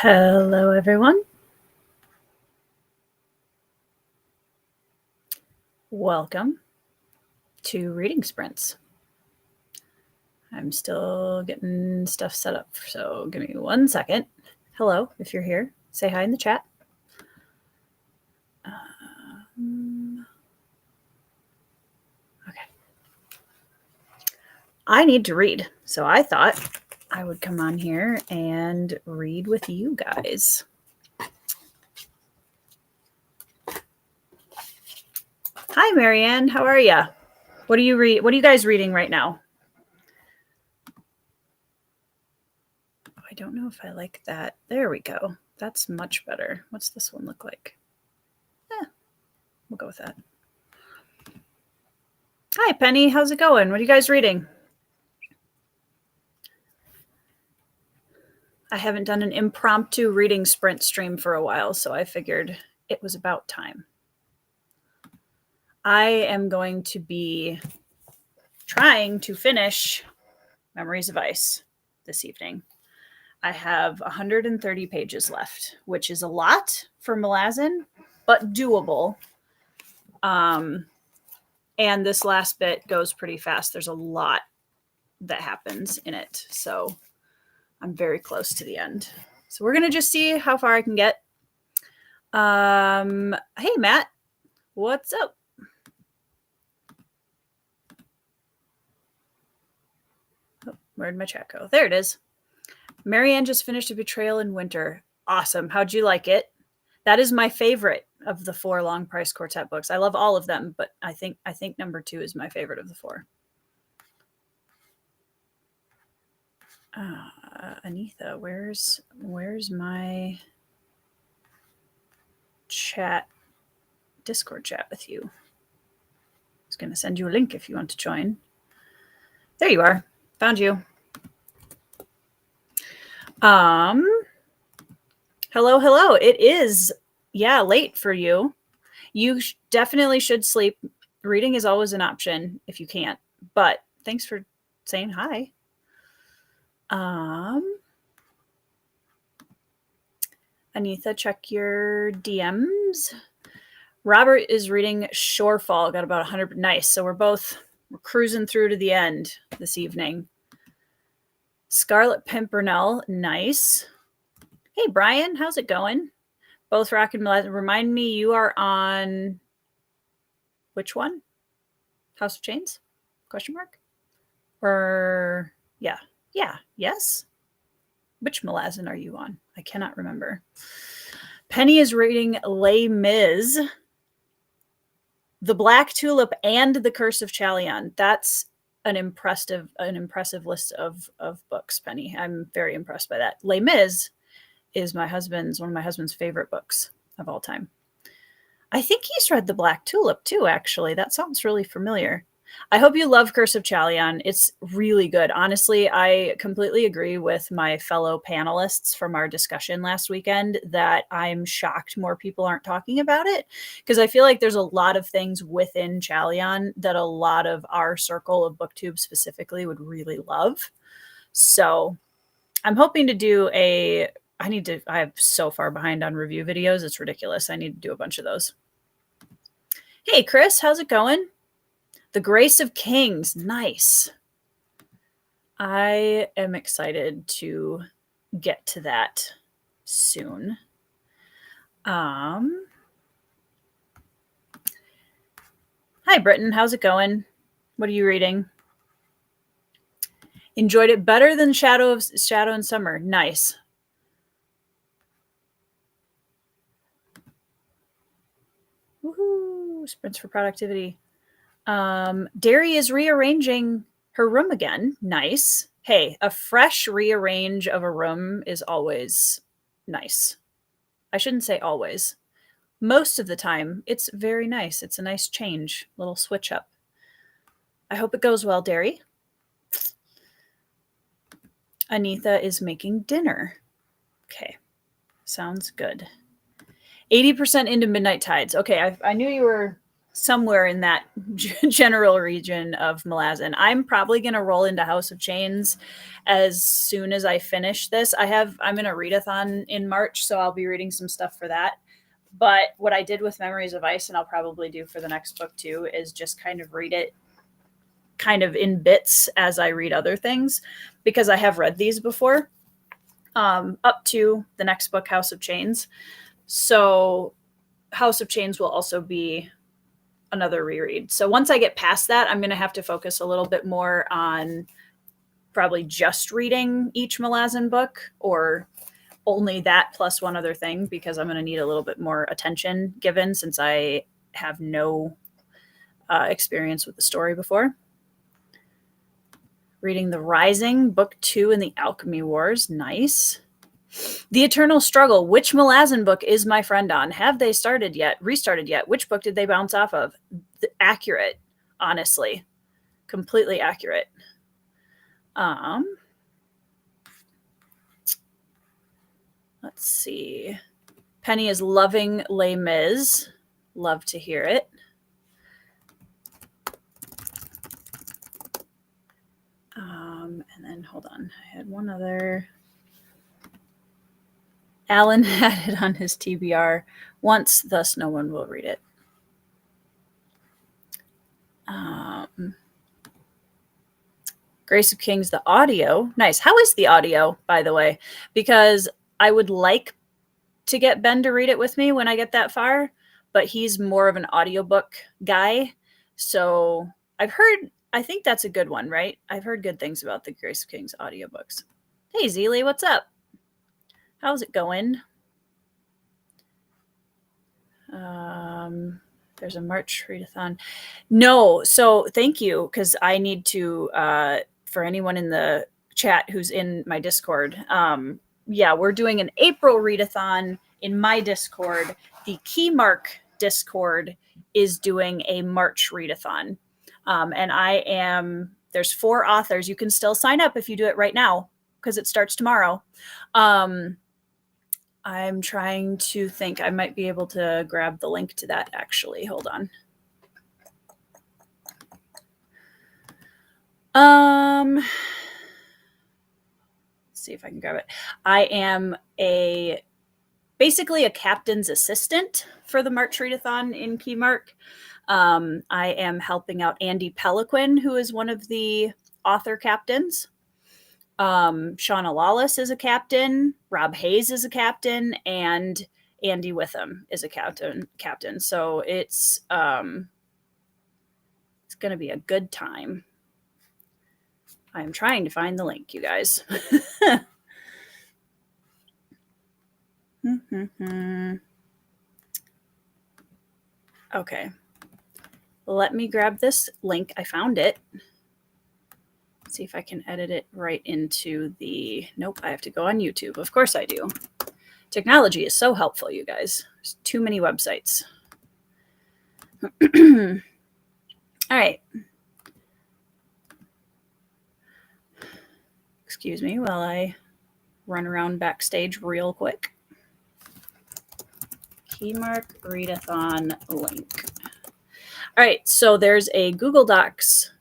Hello, everyone. Welcome to Reading Sprints. I'm still getting stuff set up, so give me 1 second. Hello, if you're here, say hi in the chat. Okay. I need to read, so I thought I would come on here and read with you guys. Hi, Marianne. How are you? What do you guys reading right now? Oh, I don't know if I like that. There we go. That's much better. What's this one look like? We'll go with that. Hi, Penny. How's it going? What are you guys reading? I haven't done an impromptu reading sprint stream for a while, so I figured it was about time. I am going to be trying to finish Memories of Ice this evening. I have 130 pages left, which is a lot for Malazan, but doable. And this last bit goes pretty fast. There's a lot that happens in it, so I'm very close to the end. So we're going to just see how far I can get. Hey, Matt. What's up? Oh, where'd my chat go? There it is. Marianne just finished A Betrayal in Winter. Awesome. How'd you like it? That is my favorite of the 4 Long Price Quartet books. I love all of them, but I think number 2 is my favorite of the 4. Anitha, where's my chat, Discord chat with you? I was going to send you a link if you want to join. There you are. Found you. Hello. It is, late for you. You definitely should sleep. Reading is always an option if you can't, but thanks for saying hi. Anitha, check your DMs. Robert is reading Shorefall, got about 100. Nice. So we're cruising through to the end this evening. Scarlet Pimpernel, nice. Hey, Brian, how's it going? Both Rock and Malazan. Remind me, you are on which one? House of Chains? Question mark? Or yes. Which Malazan are you on? I cannot remember. Penny is reading Les Mis, The Black Tulip, and The Curse of Chalion. That's an impressive list of books, Penny. I'm very impressed by that. Les Mis is one of my husband's favorite books of all time. I think he's read The Black Tulip too, actually. That sounds really familiar. I hope you love Curse of Chalion. It's really good. Honestly, I completely agree with my fellow panelists from our discussion last weekend that I'm shocked more people aren't talking about it, because I feel like there's a lot of things within Chalion that a lot of our circle of BookTube specifically would really love. So I'm hoping to do I'm so far behind on review videos. It's ridiculous. I need to do a bunch of those. Hey, Chris, how's it going? The Grace of Kings. Nice. I am excited to get to that soon. Hi, Britton. How's it going? What are you reading? Enjoyed it better than Shadow and Summer. Nice. Woohoo! Sprints for productivity. Derry is rearranging her room again. Nice. Hey, a fresh rearrange of a room is always nice. I shouldn't say always. Most of the time, it's very nice. It's a nice change, little switch up. I hope it goes well, Derry. Anitha is making dinner. Okay, sounds good. 80% into Midnight Tides. Okay, I knew you were somewhere in that general region of Malazan. I'm probably going to roll into House of Chains as soon as I finish this. I'm in a readathon in March, so I'll be reading some stuff for that. But what I did with Memories of Ice, and I'll probably do for the next book too, is just kind of read it kind of in bits as I read other things, because I have read these before, up to the next book, House of Chains. So House of Chains will also be another reread. So once I get past that, I'm going to have to focus a little bit more on probably just reading each Malazan book, or only that plus one other thing, because I'm going to need a little bit more attention given, since I have no experience with the story before. Reading The Rising, Book 2 in the Alchemy Wars. Nice. The Eternal Struggle. Which Malazan book is my friend on? Have they started yet? Restarted yet? Which book did they bounce off of? Accurate, honestly. Completely accurate. Let's see. Penny is loving Les Mis. Love to hear it. And then, hold on. I had one other. Alan had it on his TBR once, thus no one will read it. Grace of Kings, the audio. Nice. How is the audio, by the way? Because I would like to get Ben to read it with me when I get that far, but he's more of an audiobook guy. So I think that's a good one, right? I've heard good things about the Grace of Kings audiobooks. Hey, Zeely, what's up? How's it going? There's a March readathon. No, so thank you, because I need to, for anyone in the chat who's in my Discord, yeah, we're doing an April readathon in my Discord. The Keymark Discord is doing a March readathon. And there's 4 authors. You can still sign up if you do it right now, because it starts tomorrow. I'm trying to think. I might be able to grab the link to that, actually. Hold on. Let's see if I can grab it. I am basically a captain's assistant for the March readathon in Keymark. I am helping out Andy Peliquin, who is one of the author captains. Shauna Lawless is a captain, Rob Hayes is a captain, and Andy Witham is a captain. So it's going to be a good time. I'm trying to find the link, you guys. Okay. Let me grab this link. I found it. See if I can edit it right into the... Nope, I have to go on YouTube. Of course I do. Technology is so helpful, you guys. There's too many websites. All right. Excuse me while I run around backstage real quick. Keymark readathon link. All right, so there's a Google Docs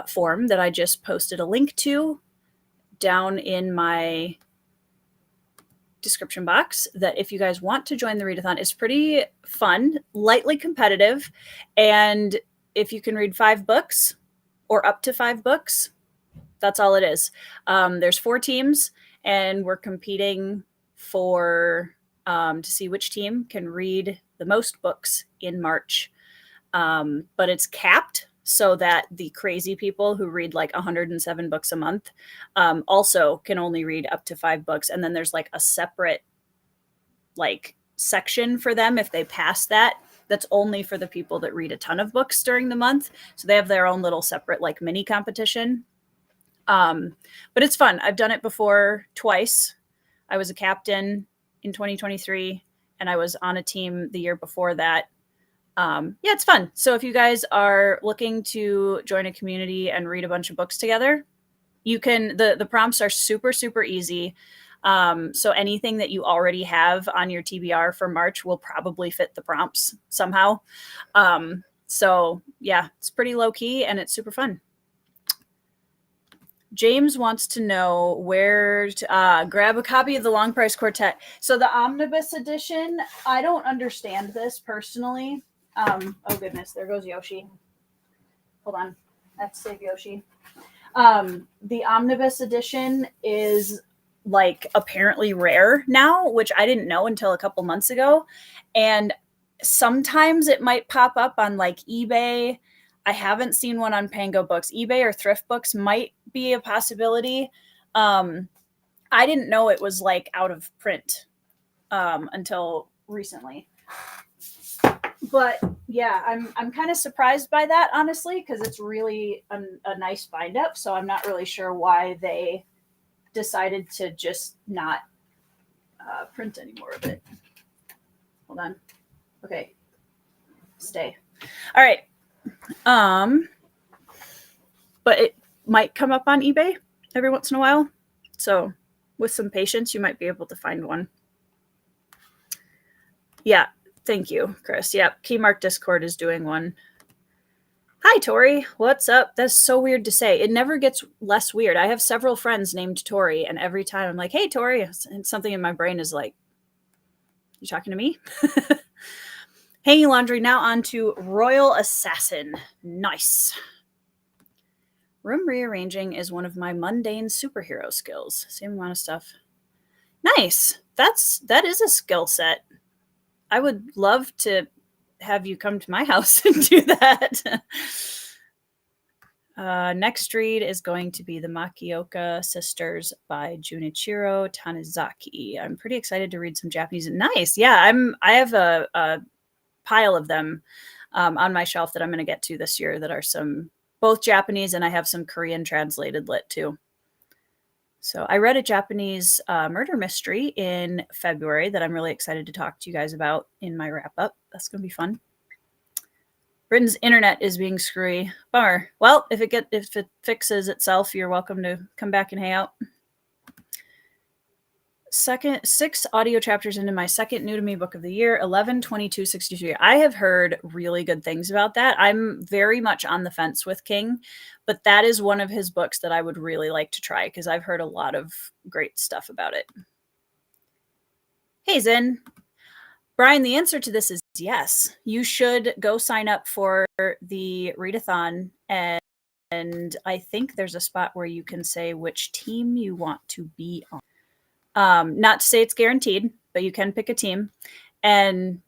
form that I just posted a link to down in my description box, that if you guys want to join the readathon, it's pretty fun, lightly competitive, and if you can read 5 books or up to 5 books, that's all it is. There's 4 teams, and we're competing for to see which team can read the most books in March. But it's capped so that the crazy people who read like 107 books a month also can only read up to 5 books. And then there's like a separate like section for them if they pass that. That's only for the people that read a ton of books during the month. So they have their own little separate like mini competition. But it's fun. I've done it before twice. I was a captain in 2023, and I was on a team the year before that. Yeah, it's fun. So if you guys are looking to join a community and read a bunch of books together, you can, the prompts are super, super easy. So anything that you already have on your TBR for March will probably fit the prompts somehow. So yeah, it's pretty low key and it's super fun. James wants to know where to grab a copy of the Long Price Quartet. So the omnibus edition, I don't understand this personally. Oh goodness, there goes Yoshi. Hold on, I have to save Yoshi. The omnibus edition is like apparently rare now, which I didn't know until a couple months ago. And sometimes it might pop up on like eBay. I haven't seen one on Pango Books. eBay or Thrift Books might be a possibility. I didn't know it was like out of print until recently. But yeah, I'm kind of surprised by that, honestly, because it's really a nice bind up. So I'm not really sure why they decided to just not print any more of it. Hold on. Okay. Stay. All right. But it might come up on eBay every once in a while. So with some patience, you might be able to find one. Yeah. Thank you, Chris. Yep. Keymark Discord is doing one. Hi, Tori. What's up? That's so weird to say. It never gets less weird. I have several friends named Tori, and every time I'm like, hey, Tori, and something in my brain is like, you talking to me? Hanging laundry. Now on to Royal Assassin. Nice. Room rearranging is one of my mundane superhero skills. Same amount of stuff. Nice. That is a skill set. I would love to have you come to my house and do that. Next read is going to be The Makioka Sisters by Junichiro Tanizaki. I'm pretty excited to read some Japanese. Nice. Yeah, I have a pile of them on my shelf that I'm going to get to this year that are some both Japanese, and I have some Korean translated lit too. So I read a Japanese murder mystery in February that I'm really excited to talk to you guys about in my wrap up. That's going to be fun. Britain's internet is being screwy. Bummer. Well, if it fixes itself, you're welcome to come back and hang out. 6 audio chapters into my second new to me book of the year, 11/22/63. I have heard really good things about that. I'm very much on the fence with King, but that is one of his books that I would really like to try because I've heard a lot of great stuff about it. Hey, Zen. Brian, the answer to this is yes. You should go sign up for the readathon, and I think there's a spot where you can say which team you want to be on. Not to say it's guaranteed, but you can pick a team. And,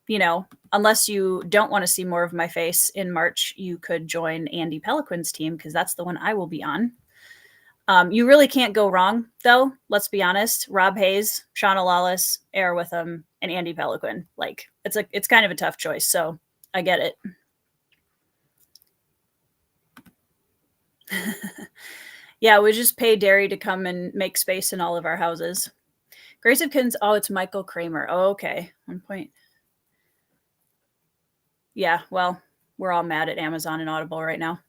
you know, unless you don't want to see more of my face in March, you could join Andy Peliquin's team because that's the one I will be on. You really can't go wrong, though. Let's be honest. Rob Hayes, Shauna Lawless, Air Witham, and Andy Peliquin. Like, it's kind of a tough choice, so I get it. Yeah, we just pay Derry to come and make space in all of our houses. Grace of Kins, oh, it's Michael Kramer. Oh, okay. 1 point. Yeah, well, we're all mad at Amazon and Audible right now.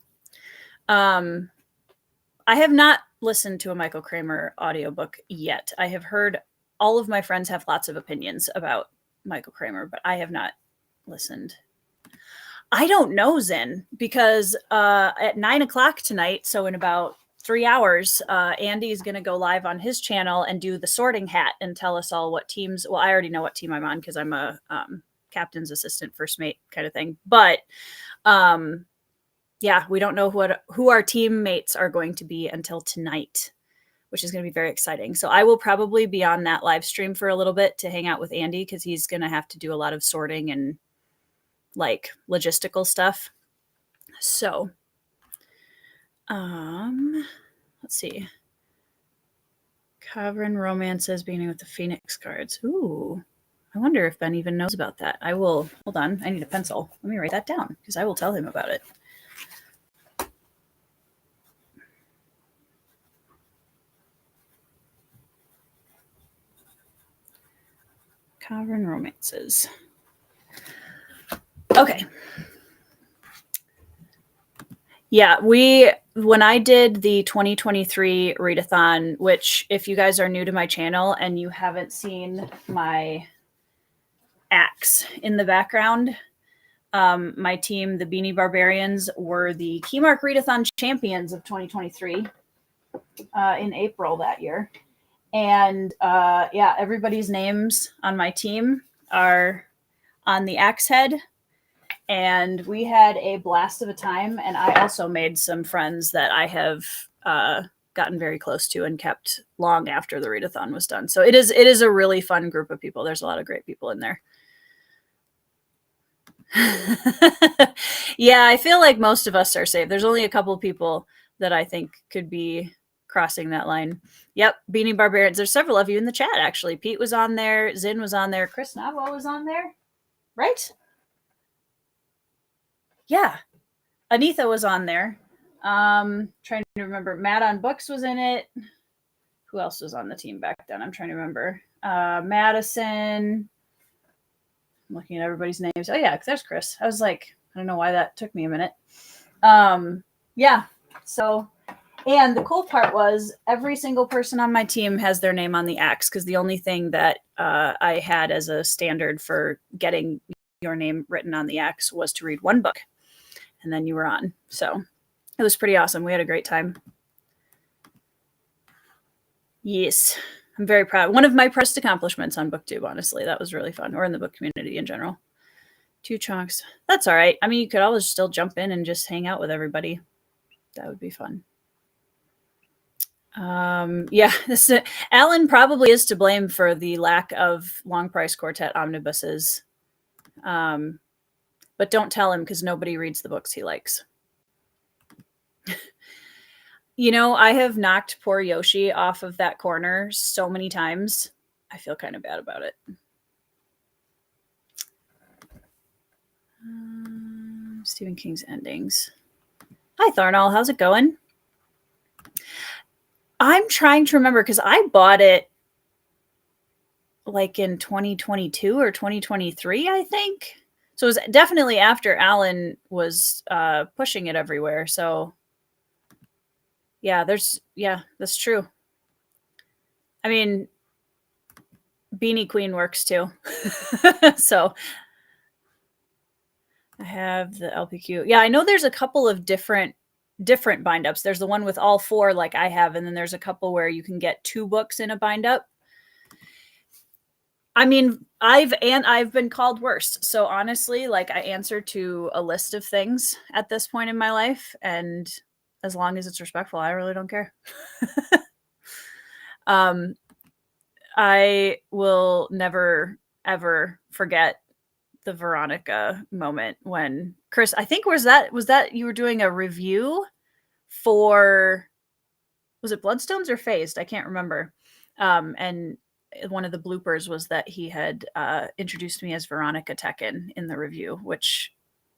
I have not listened to a Michael Kramer audiobook yet. I have heard all of my friends have lots of opinions about Michael Kramer, but I have not listened. I don't know, Zen, because at 9:00 tonight, so in about 3 hours, Andy is going to go live on his channel and do the sorting hat and tell us all what teams. Well, I already know what team I'm on because I'm a captain's assistant, first mate kind of thing. But yeah, we don't know who our teammates are going to be until tonight, which is going to be very exciting. So I will probably be on that live stream for a little bit to hang out with Andy because he's going to have to do a lot of sorting and like logistical stuff. So, let's see. Cavern Romances beginning with the Phoenix cards. Ooh, I wonder if Ben even knows about that. I will, hold on, I need a pencil. Let me write that down because I will tell him about it. Cavern Romances. Okay. Yeah, we when I did the 2023 readathon, which if you guys are new to my channel and you haven't seen my axe in the background, my team, the Beanie Barbarians, were the Keymark Readathon champions of 2023 in April that year. And yeah, everybody's names on my team are on the axe head. And we had a blast of a time. And I also made some friends that I have gotten very close to and kept long after the readathon was done. So it is a really fun group of people. There's a lot of great people in there. Yeah, I feel like most of us are safe. There's only a couple of people that I think could be crossing that line. Yep, Beanie Barbarians. There's several of you in the chat, actually. Pete was on there. Zin was on there. Chris Navo was on there. Right? Yeah. Anitha was on there. Trying to remember. Matt on Books was in it. Who else was on the team back then? I'm trying to remember. Madison. I'm looking at everybody's names. Oh, yeah, there's Chris. I was like, I don't know why that took me a minute. Yeah. So, and the cool part was every single person on my team has their name on the axe, because the only thing that I had as a standard for getting your name written on the axe was to read one book, and then you were on. So it was pretty awesome. We had a great time. Yes. I'm very proud. One of my proudest accomplishments on BookTube, honestly. That was really fun, or in the book community in general. 2 chunks. That's all right. I mean, you could always still jump in and just hang out with everybody. That would be fun. Yeah, Alan probably is to blame for the lack of Long Price Quartet omnibuses. But don't tell him, because nobody reads the books he likes. You know, I have knocked poor Yoshi off of that corner so many times. I feel kind of bad about it. Stephen King's endings. Hi, Tharnall. How's it going? I'm trying to remember, because I bought it like in 2022 or 2023, I think. So it was definitely after Alan was pushing it everywhere. So yeah, that's true. I mean, Beanie Queen works too. So I have the LPQ. Yeah, I know there's a couple of different bind ups. There's the one with all 4 like I have, and then there's a couple where you can get 2 books in a bind up. I mean, I've been called worse. So honestly, like, I answer to a list of things at this point in my life, and as long as it's respectful, I really don't care. I will never ever forget the Veronica moment when Chris, I think was that you were doing a review for, was it Bloodstones or Phased? I can't remember. And one of the bloopers was that he had introduced me as Veronica Tekken in the review, which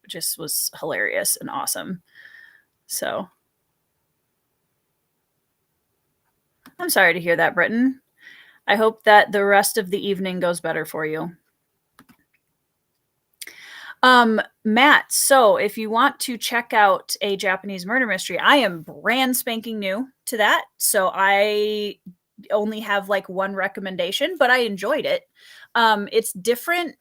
just was hilarious and awesome. So I'm sorry to hear that, Britton. I hope that the rest of the evening goes better for you. Matt, so if you want to check out a Japanese murder mystery, I am brand spanking new to that. So I only have like one recommendation, but I enjoyed it. It's different.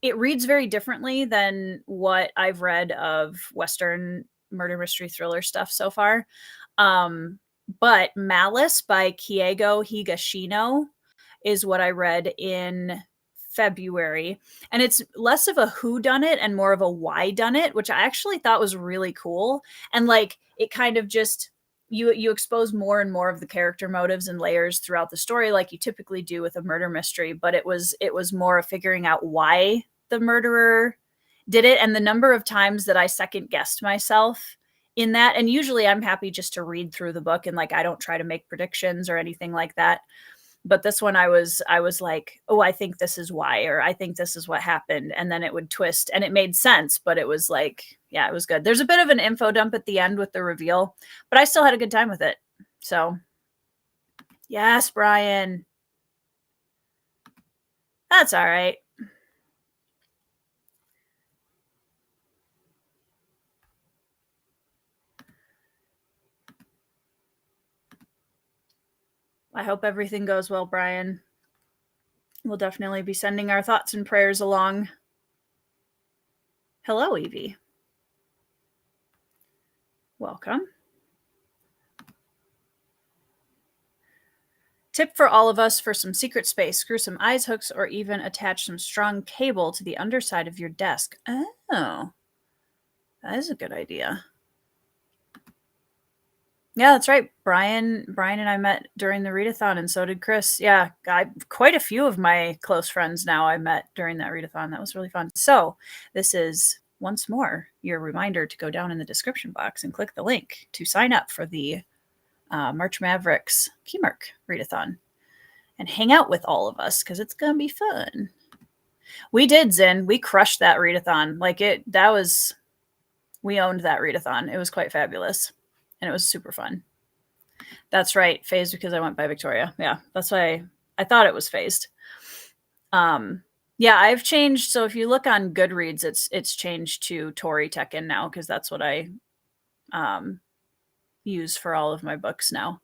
It reads very differently than what I've read of Western murder mystery thriller stuff so far. But Malice by Kiego Higashino is what I read in February, and it's less of a whodunit and more of a whydunit, which I actually thought was really cool. And like, it kind of just, you expose more and more of the character motives and layers throughout the story, like you typically do with a murder mystery. But it was more of figuring out why the murderer did it, and the number of times that I second guessed myself in that. And usually I'm happy just to read through the book, and like, I don't try to make predictions or anything like that. But this one I was like, oh, I think this is why, or I think this is what happened. And then it would twist, and it made sense, but it was like, yeah, it was good. There's a bit of an info dump at the end with the reveal, but I still had a good time with it. So yes, Brian. That's all right. I hope everything goes well, Brian. We'll definitely be sending our thoughts and prayers along. Hello, Evie. Welcome. Tip for all of us for some secret space. Screw some eyes hooks or even attach some strong cable to the underside of your desk. Oh, that is a good idea. Yeah, that's right. Brian and I met during the readathon, and so did Chris. Yeah, quite a few of my close friends now I met during that readathon. That was really fun. So this is, once more, your reminder to go down in the description box and click the link to sign up for the March Mavericks Keymark readathon and hang out with all of us because it's going to be fun. We did, Zin. We crushed that readathon. We owned that readathon. It was quite fabulous. And it was super fun. That's right. Phased because I went by Victoria. Yeah, that's why I thought it was phased. Yeah, I've changed. So if you look on Goodreads, it's changed to Tori Tekken now because that's what I use for all of my books now.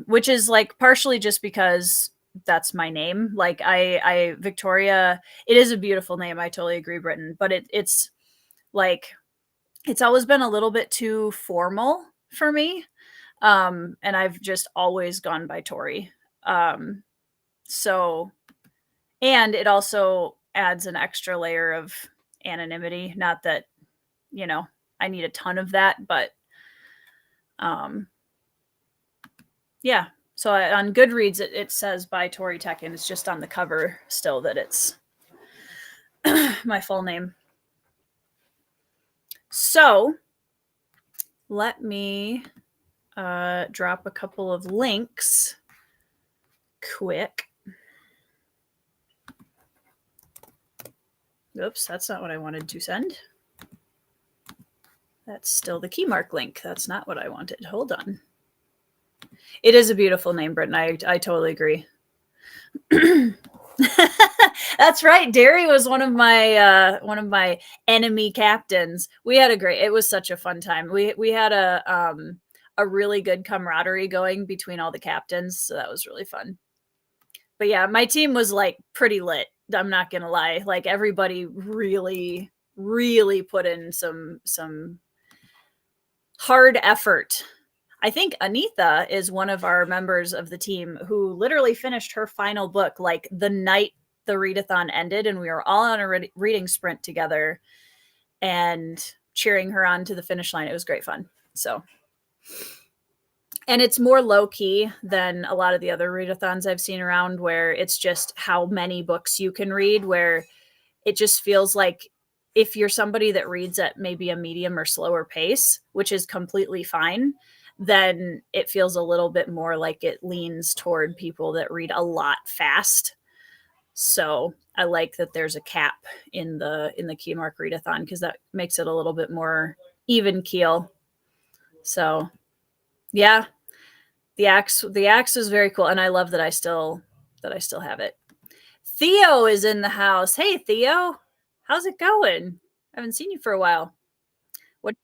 Which is like partially just because that's my name. Like I Victoria, it is a beautiful name. I totally agree, Britton. But it's like it's always been a little bit too formal for me. And I've just always gone by Tori. So, and it also adds an extra layer of anonymity. Not that, I need a ton of that, but yeah. So on Goodreads, it says by Tori Tekken. It's just on the cover still that it's my full name. So let me drop a couple of links quick. Oops, that's not what I wanted to send. That's still the Keymark link. That's not what I wanted. Hold on. It is a beautiful name, Britton. I totally agree. That's right. Derry was one of my enemy captains. We had it was such a fun time. We had a really good camaraderie going between all the captains, so that was really fun. But yeah, my team was like pretty lit. I'm not gonna lie. Like everybody really, really put in some hard effort. I think Anitha is one of our members of the team who literally finished her final book like the night the readathon ended, and we were all on a reading sprint together and cheering her on to the finish line. It was great fun. So, and it's more low key than a lot of the other readathons I've seen around, where it's just how many books you can read, where it just feels like if you're somebody that reads at maybe a medium or slower pace, which is completely fine, then it feels a little bit more like it leans toward people that read a lot fast. So I like that there's a cap in the Keymark readathon because that makes it a little bit more even keel. So yeah, the axe is very cool, and I love that I still have it. Theo is in the house. Hey Theo, how's it going? I haven't seen you for a while. What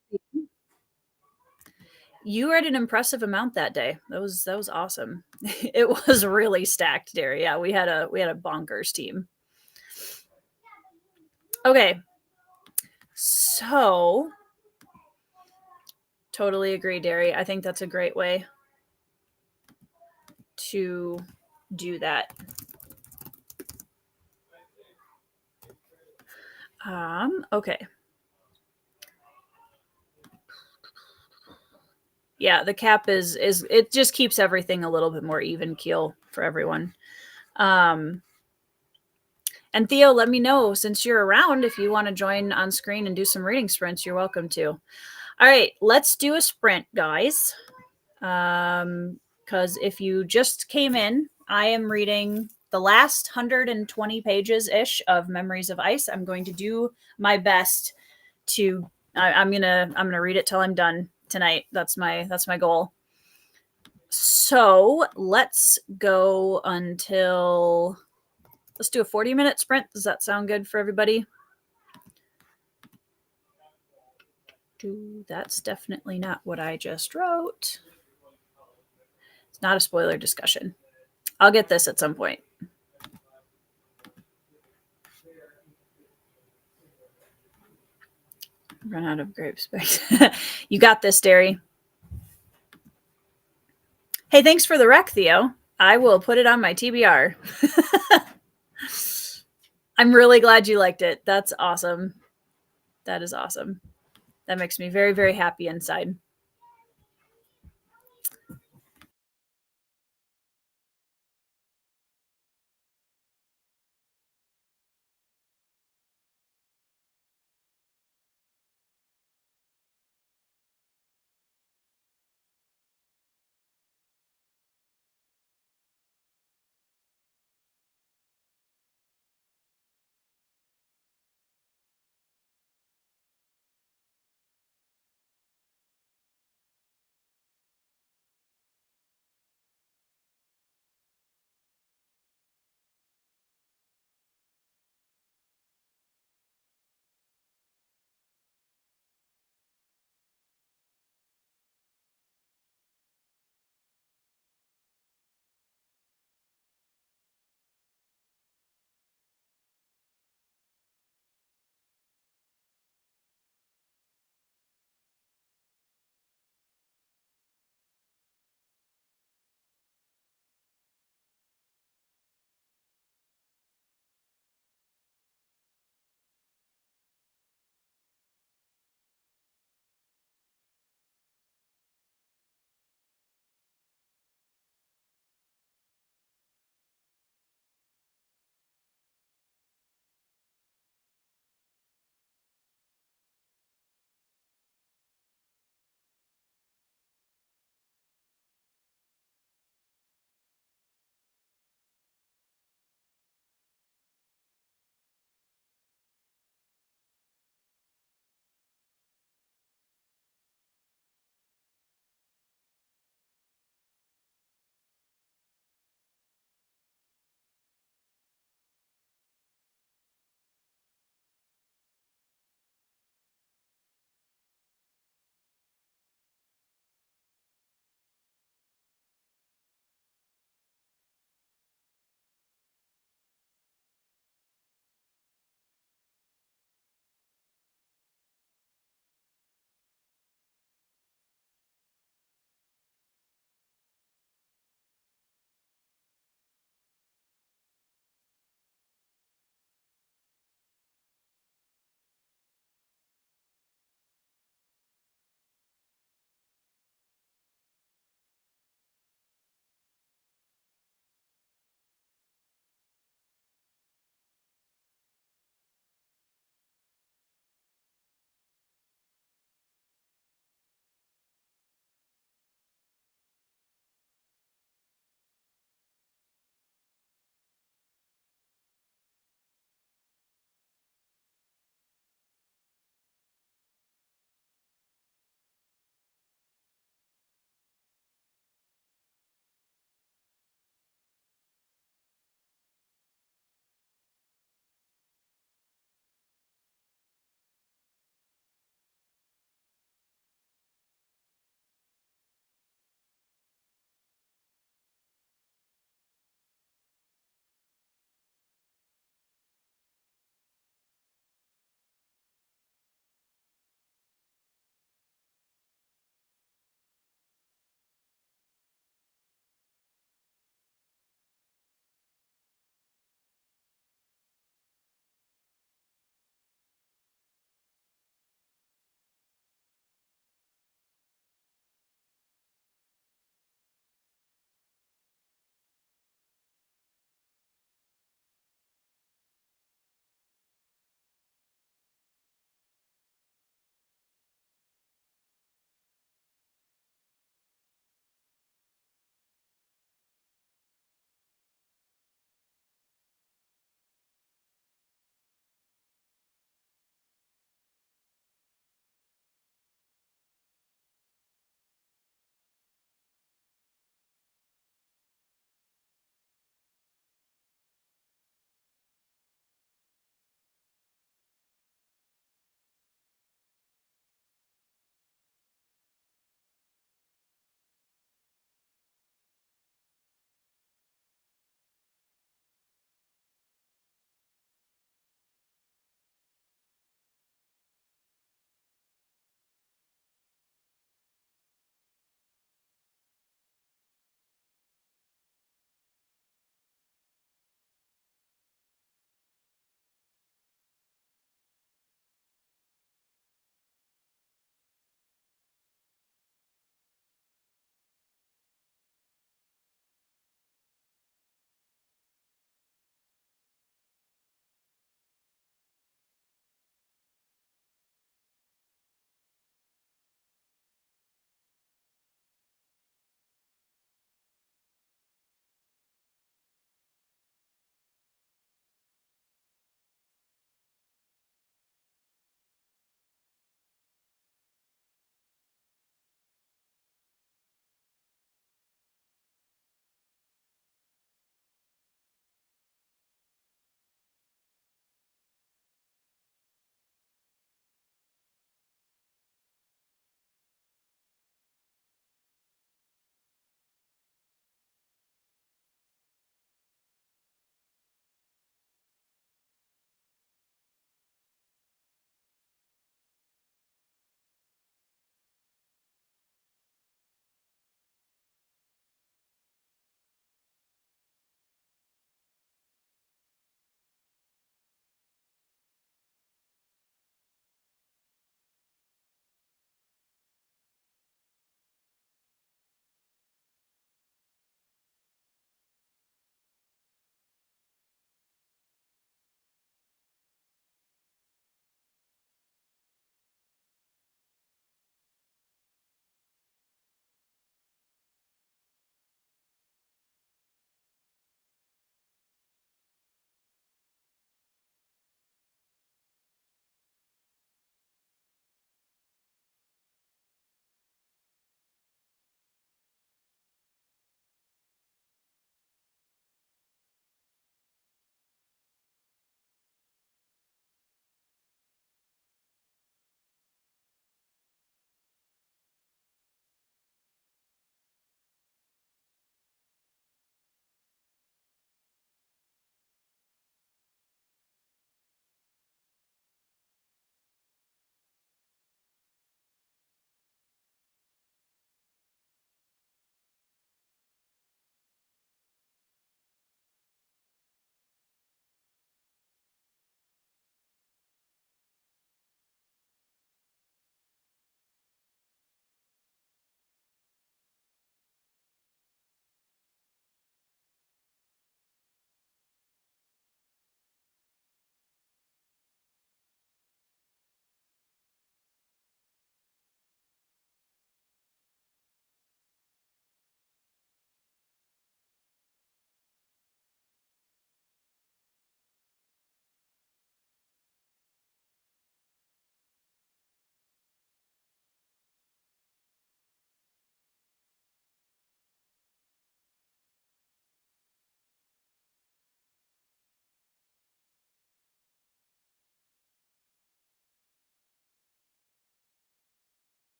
you read an impressive amount that day. That was awesome. It was really stacked, Derry. Yeah, we had a bonkers team. Okay. So totally agree, Derry. I think that's a great way to do that. Okay. Yeah, the cap is it just keeps everything a little bit more even keel for everyone. And Theo, let me know since you're around if you want to join on screen and do some reading sprints. You're welcome to. All right, let's do a sprint, guys. Because if you just came in, I am reading the last 120 pages ish of Memories of Ice. I'm going to do my best to. I'm gonna read it till I'm done tonight. That's my goal. So let's go until. Let's do a 40-minute sprint. Does that sound good for everybody? That's definitely not what I just wrote. Not a spoiler discussion. I'll get this at some point. Run out of grape spice. You got this, Derry. Hey, thanks for the rec, Theo. I will put it on my TBR. I'm really glad you liked it. That's awesome. That is awesome. That makes me very, very happy inside.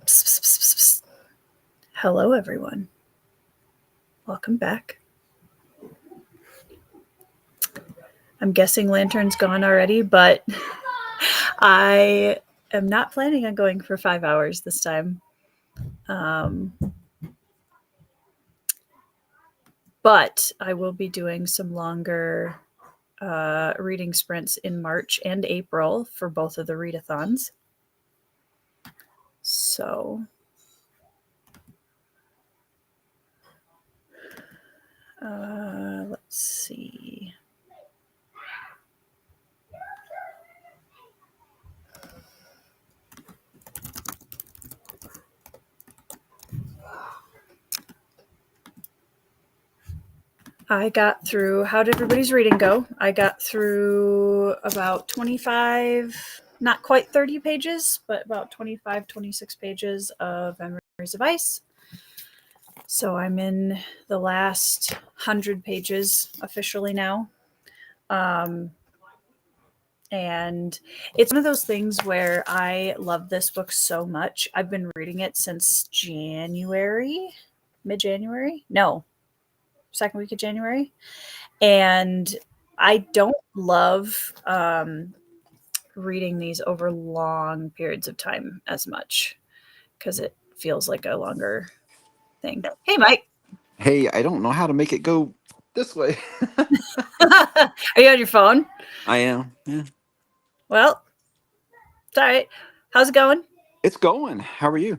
Psst, psst, psst, psst, psst. Hello, everyone. Welcome back. I'm guessing Lantern's gone already, but I am not planning on going for 5 hours this time. But I will be doing some longer reading sprints in March and April for both of the readathons. So let's see. I got through, how did everybody's reading go? I got through about 25, not quite 30 pages, but about 25, 26 pages of Memories of Ice. So I'm in the last 100 pages officially now. And it's one of those things where I love this book so much. I've been reading it since January, mid-January? No, second week of January. And I don't love reading these over long periods of time as much because it feels like a longer thing. Hey, Mike. Hey, I don't know how to make it go this way. Are you on your phone? I am. Yeah. Well, it's all right. How's it going? It's going. How are you?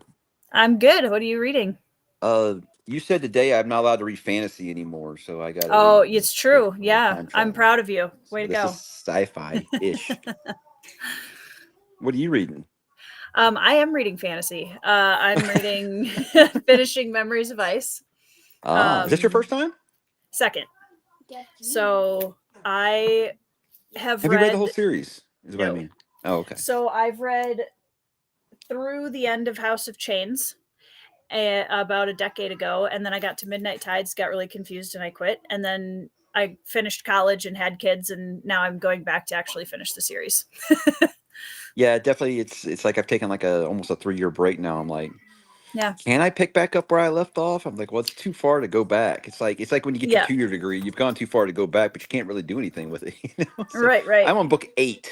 I'm good. What are you reading? You said today I'm not allowed to read fantasy anymore, so I got to Oh, read. it's true. Time Yeah. I'm travel. proud of you. Way to This go. is sci-fi-ish. What are you reading? I am reading fantasy. I'm reading finishing Memories of Ice. Is this your first time? Second. So I have you read the whole series? Is what I mean. Oh, okay. So I've read through the end of House of Chains about a decade ago, and then I got to Midnight Tides, got really confused, and I quit. And then I finished college and had kids, and now I'm going back to actually finish the series. Yeah, definitely. It's like I've taken like almost a 3-year break now. I'm like, Yeah. can I pick back up where I left off? I'm like, well, it's too far to go back. It's like when you get your 2-year degree, you've gone too far to go back, but you can't really do anything with it. You know? So right. I'm on book 8,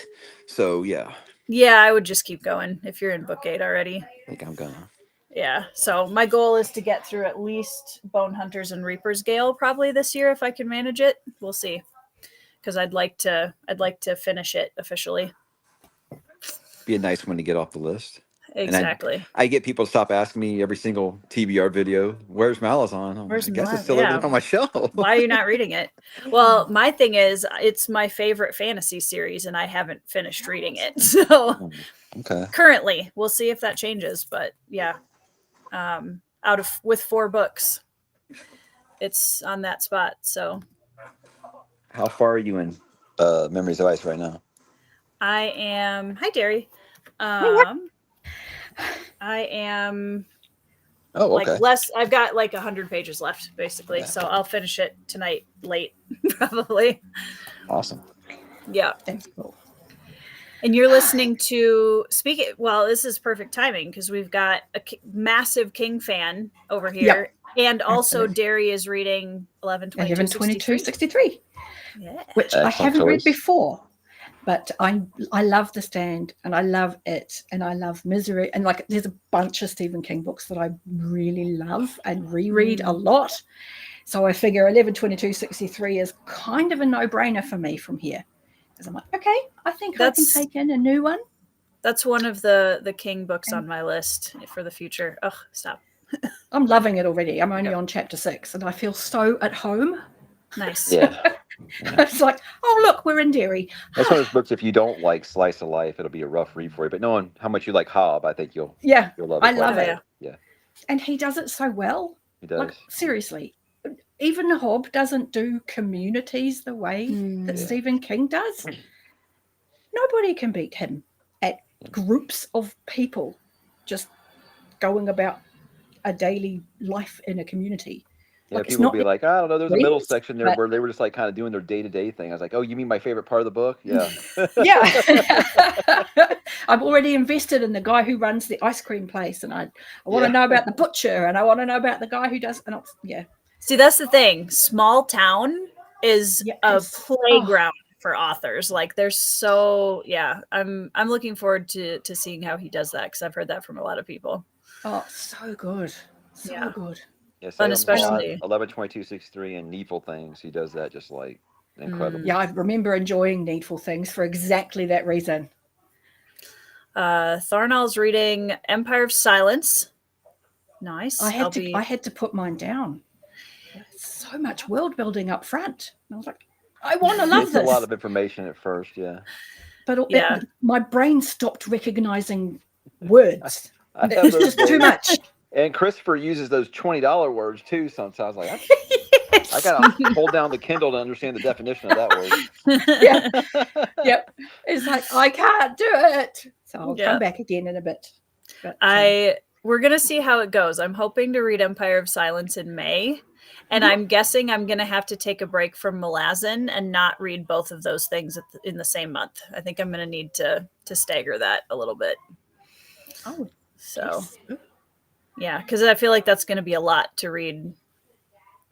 so yeah. Yeah, I would just keep going if you're in book 8 already. I think I'm gonna. Yeah. So my goal is to get through at least Bone Hunters and Reaper's Gale probably this year if I can manage it. We'll see. Because I'd like to finish it officially. Be a nice one to get off the list. Exactly. And I get people stop asking me every single TBR video, "Where's Malazan?" Where's I guess it's still over there on my shelf. Why are you not reading it? Well, my thing is, it's my favorite fantasy series, and I haven't finished reading it. So, okay. Currently, we'll see if that changes. But yeah, with 4 books, it's on that spot. So, how far are you in Memories of Ice right now? I am. Hi, Derry. I am. Oh, okay. I've got like 100 pages left, basically. Yeah. So I'll finish it tonight, late, probably. Awesome. Yeah. And you're listening to well, this is perfect timing because we've got a massive King fan over here. Yep. And also Derry is reading 11/22/63. Yeah. Which excellent I haven't choice. Read before. But I love The Stand, and I love it, and I love Misery, and like there's a bunch of Stephen King books that I really love and reread a lot. So I figure 11/22/63 is kind of a no-brainer for me from here, because I'm like, okay, I think I can take in a new one. That's one of the King books on my list for the future. Ugh, stop. I'm loving it already. I'm only on chapter 6, and I feel so at home. Nice. Yeah. It's like, oh, look, we're in Derry. That's one of those books, if you don't like slice of life, it'll be a rough read for you. But knowing how much you like Hobb, I think you'll love it. I love it. Yeah. And he does it so well. He does. Like, seriously. Even Hobb doesn't do communities the way that Stephen King does. Nobody can beat him at groups of people just going about a daily life in a community. Yeah, Like, it's people not be like, I don't know, there's a middle dreams, section there but where they were just like kind of doing their day-to-day thing. I was like, oh, you mean my favorite part of the book? Yeah. yeah. I've already invested in the guy who runs the ice cream place, and I want to know about the butcher, and I want to know about the guy who does, and See, that's the thing. Small town is a playground for authors. Like, there's I'm looking forward to seeing how he does that, because I've heard that from a lot of people. Oh, so good. So good. Yeah, and especially 11/22/63 and Needful Things. He does that just like incredible. Yeah, I remember enjoying Needful Things for exactly that reason. Thornall's reading Empire of Silence. Nice. I had to put mine down. So much world building up front. I was like, I want to love this. It's a lot of information at first, yeah. But my brain stopped recognizing words. It was just too much. And Christopher uses those $20 words too sometimes. Like, I gotta hold down the Kindle to understand the definition of that word. Yep. It's like, I can't do it. So I'll come back again in a bit. But, we're gonna see how it goes. I'm hoping to read Empire of Silence in May. And I'm guessing I'm going to have to take a break from Malazan and not read both of those things in the same month. I think I'm going to need to stagger that a little bit. Oh, so yeah, because I feel like that's going to be a lot to read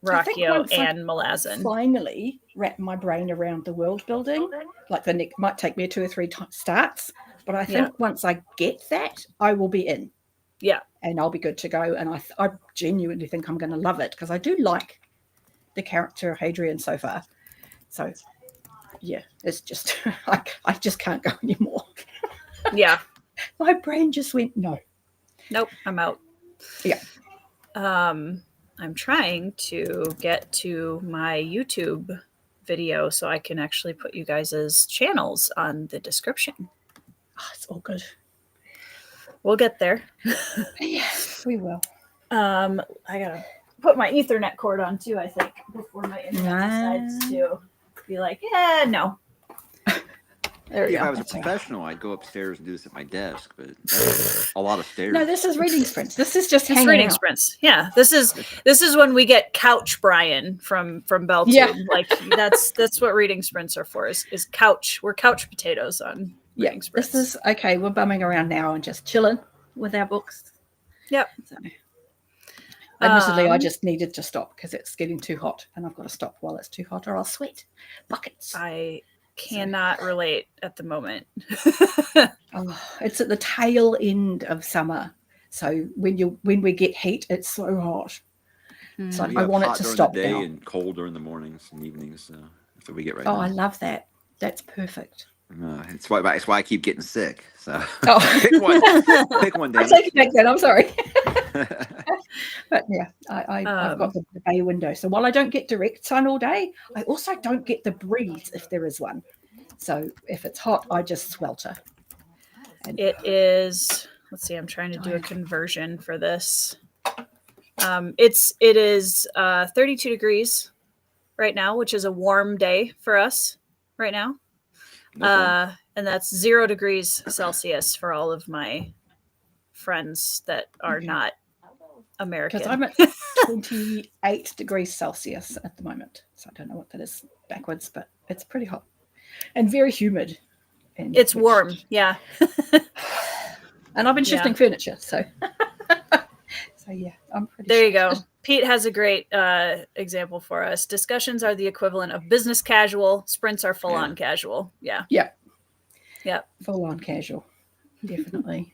Rakio and Malazan. Finally wrap my brain around the world building. Like might take me 2 or 3 starts, but I think once I get that, I will be in. Yeah. And I'll be good to go. And I genuinely think I'm going to love it, because I do like the character of Hadrian so far. So, yeah, it's just, I just can't go anymore. Yeah. My brain just went, no. Nope, I'm out. Yeah. I'm trying to get to my YouTube video so I can actually put you guys' channels on the description. Oh, it's all good. We'll get there. Yes, we will. I gotta put my Ethernet cord on too, I think, before my internet decides to be like, no. There we go. If I was a professional, I'd go upstairs and do this at my desk, but that's a lot of stairs. No, this is reading sprints. This is just hanging reading out. Sprints. Yeah, this is when we get couch Brian from Belltube. Yeah. Like that's what reading sprints are for. Is couch. We're couch potatoes on. This is okay. We're bumming around now and just chilling with our books. Yep. So, admittedly, I just needed to stop because it's getting too hot, and I've got to stop while it's too hot, or I'll sweat buckets. I cannot relate at the moment. It's at the tail end of summer, so when we get heat, it's so hot. So I want it to stop during the day now. and cold during the mornings and evenings. So we get right. Oh, I love that. That's perfect. It's why I keep getting sick. So pick one. I take it back then. I'm sorry. But yeah, I've got the bay window. So while I don't get direct sun all day, I also don't get the breeze if there is one. So if it's hot, I just swelter. And it is. Let's see. I'm trying to do a conversion for this. It is 32 degrees right now, which is a warm day for us right now. And that's 0 degrees Celsius for all of my friends that are not American. Because I'm at 28 degrees Celsius at the moment. So I don't know what that is backwards, but it's pretty hot and very humid. It's warm. Yeah. And I've been shifting furniture. So, yeah, I'm pretty There you go. Pete has a great example for us. Discussions are the equivalent of business casual. Sprints are full on casual. Yeah. Full on casual. Definitely.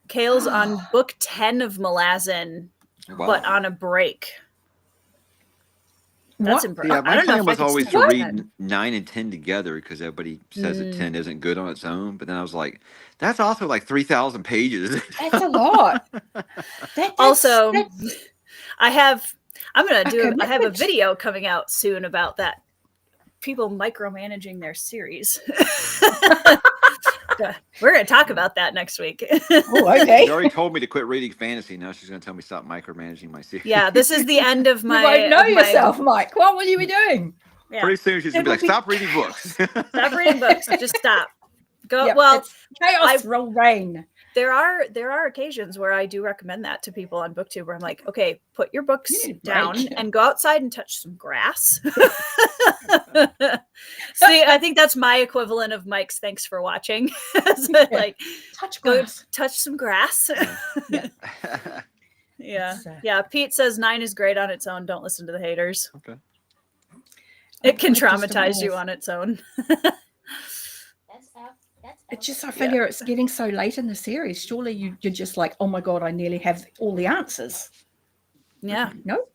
Kale's on book 10 of Malazan, but on a break. That's impressive. Yeah, my plan was always to read 9 and 10 together because everybody says that 10 isn't good on its own. But then I was like, that's also like 3,000 pages. That's a lot. I have a video coming out soon about that. People micromanaging their series. We're going to talk about that next week. Oh, okay. She already told me to quit reading fantasy. Now she's going to tell me stop micromanaging my series. Yeah, this is the end of my... You won't know yourself, Mike. What will you be doing? Yeah. Pretty soon she's going to be like, stop reading books. Stop reading books. Just stop. Go. Yep, well, chaos will reign. there are occasions where I do recommend that to people on BookTube where I'm like, okay, put your books You need a down break. and go outside and touch some grass. See, I think that's my equivalent of Mike's thanks for watching. Like touch go grass. touch some grass. Yeah. Yeah. It's, Yeah. Pete says 9 is great on its own. Don't listen to the haters. Okay. It can I just don't traumatize you know. on its own. It's just, I figure it's getting so late in the series. Surely you're just like, oh my God, I nearly have all the answers. Yeah. No?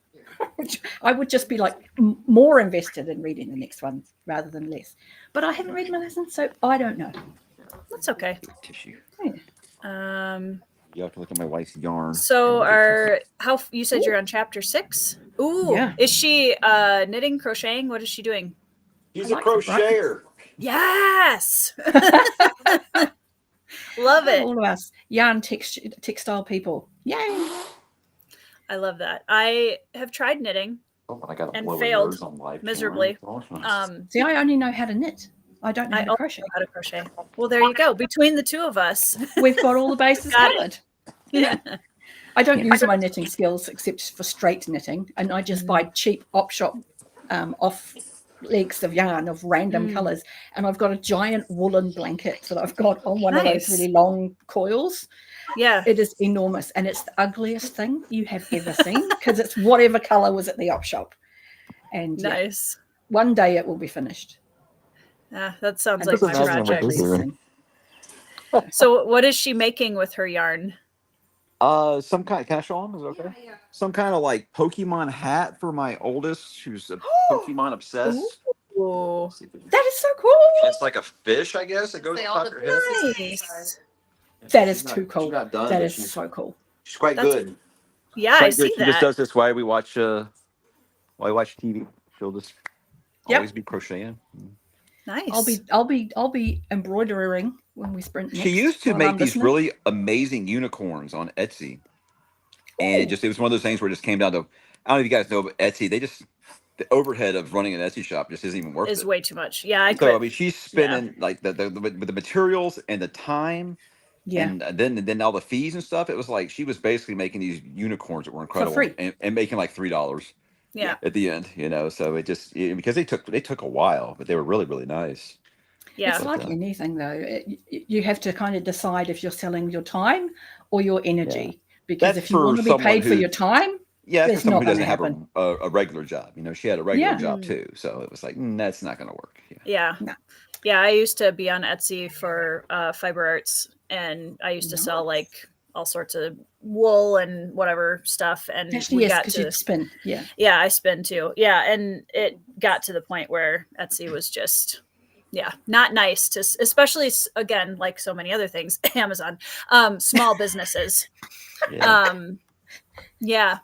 I would just be like more invested in reading the next one rather than less. But I haven't read Maleficent, so I don't know. That's okay. Tissue. Yeah. You have to look at my wife's yarn. So you said you're on chapter 6? Ooh. Yeah. Is she knitting, crocheting? What is she doing? She's a crocheter. Yes. Love it. All of us yarn textile people. Yay. I love that. I have tried knitting and failed miserably. See, I only know how to knit. I don't know how to also crochet. know how to crochet. Well, there you go. Between the two of us, We've got all the bases Got covered. Yeah. I don't use my knitting skills except for straight knitting, and I just buy cheap op shop off legs of yarn of random colors, and I've got a giant woolen blanket that I've got on one of those really long coils. Yeah, it is enormous, and it's the ugliest thing you have ever seen because it's whatever color was at the op shop. And nice. One day it will be finished. That sounds And like my project. So what is she making with her yarn? Some kind. Can I show them? Is it okay? Yeah. Some kind of like Pokemon hat for my oldest, who's a Pokemon obsessed. Ooh. That is so cool. It's like a fish, I guess. It goes on her head. Nice. That is too cool. That is so cool. She's quite good. Yeah, I see She that. just does this while we watch TV. She'll just always be crocheting. Nice. I'll be embroidering when we sprint next. She used to make these really amazing unicorns on Etsy. And it was one of those things where it just came down to, I don't know if you guys know, but Etsy, the overhead of running an Etsy shop just isn't even worth it. Is way too much. Yeah, I mean, she's spending like the materials and the time. Yeah. And then all the fees and stuff. It was like she was basically making these unicorns that were incredible for free. And making like $3. Yeah. At the end, so because they took a while, but they were really, really nice. Yeah. It's like anything though. You have to kind of decide if you're selling your time or your energy. Because if you want to be paid for your time, for someone who doesn't have a regular job. She had a regular job too. So it was like, that's not going to work. Yeah. No. Yeah. I used to be on Etsy for fiber arts, and I used to sell like all sorts of wool and whatever stuff. And actually, because you spin. Yeah. Yeah, I spin too. Yeah. And it got to the point where Etsy was just, not nice to, especially again, like so many other things, Amazon, small businesses. Yeah.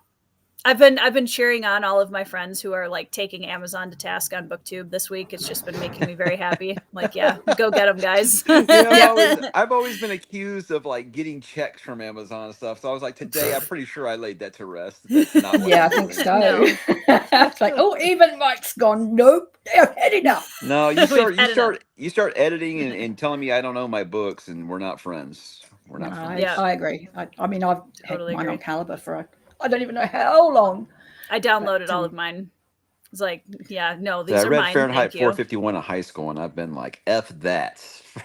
I've been cheering on all of my friends who are like taking Amazon to task on BookTube this week. It's just been making me very happy. Like, go get them, guys. I've always been accused of like getting checks from Amazon and stuff. So I was like, today, I'm pretty sure I laid that to rest. That's not what I think so. No. It's like, even Mike's gone. Nope, they've had enough. No, you start editing and telling me I don't know my books, and we're not friends. We're not friends. I agree. I mean, I've totally had mine on Caliber for I don't even know how long. I downloaded all of mine. It's like, these are mine. I read Fahrenheit 451 in high school, and I've been like, F that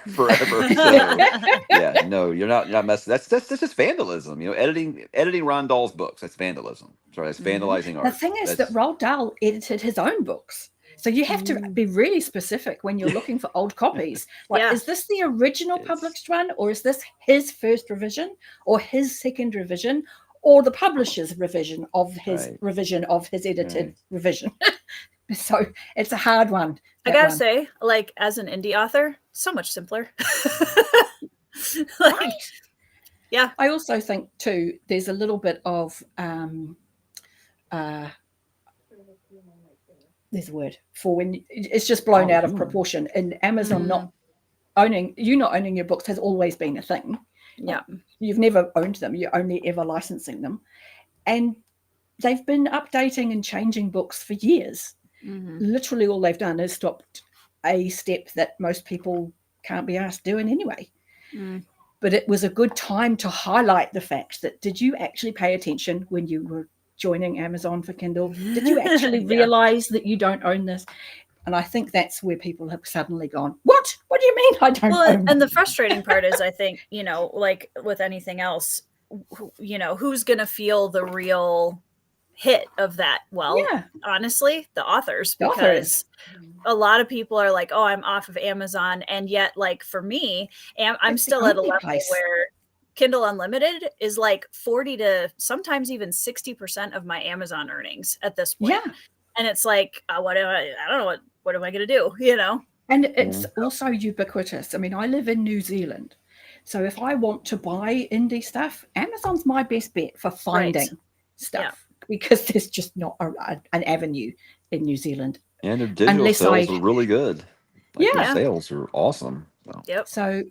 forever. So, you're not messing. That's just vandalism. Editing Ron Dahl's books. That's vandalism. Sorry, that's vandalizing art. The thing is that Roald Dahl edited his own books. So you have to be really specific when you're looking for old copies. Like, is this the original published one, or is this his first revision, or his second revision, or the publisher's revision of his revision of his edited revision? So it's a hard one. I gotta say, like, as an indie author, so much simpler. Yeah. I also think too, there's a little bit of there's a word for when it's just blown out of proportion. And Amazon not owning your books has always been a thing. Yeah. You've never owned them. You're only ever licensing them. And they've been updating and changing books for years. Mm-hmm. Literally all they've done is stopped a step that most people can't be asked doing anyway. but it was a good time to highlight the fact that, did you actually pay attention when you were joining Amazon for Kindle? Did you actually realize that you don't own this? And I think that's where people have suddenly gone, what? What do you mean I don't own And the frustrating part is, I think, like with anything else, who's going to feel the real hit of that? Well, honestly, the authors, because a lot of people are like, oh, I'm off of Amazon. And yet, like, for me, I'm still at a level where Kindle Unlimited is like 40 to sometimes even 60% of my Amazon earnings at this point. Yeah. And it's like, I don't know, what am I going to do? And it's also ubiquitous. I mean, I live in New Zealand. So if I want to buy indie stuff, Amazon's my best bet for finding stuff, because there's just not an avenue in New Zealand. And their digital sales are really good. Their sales are awesome. So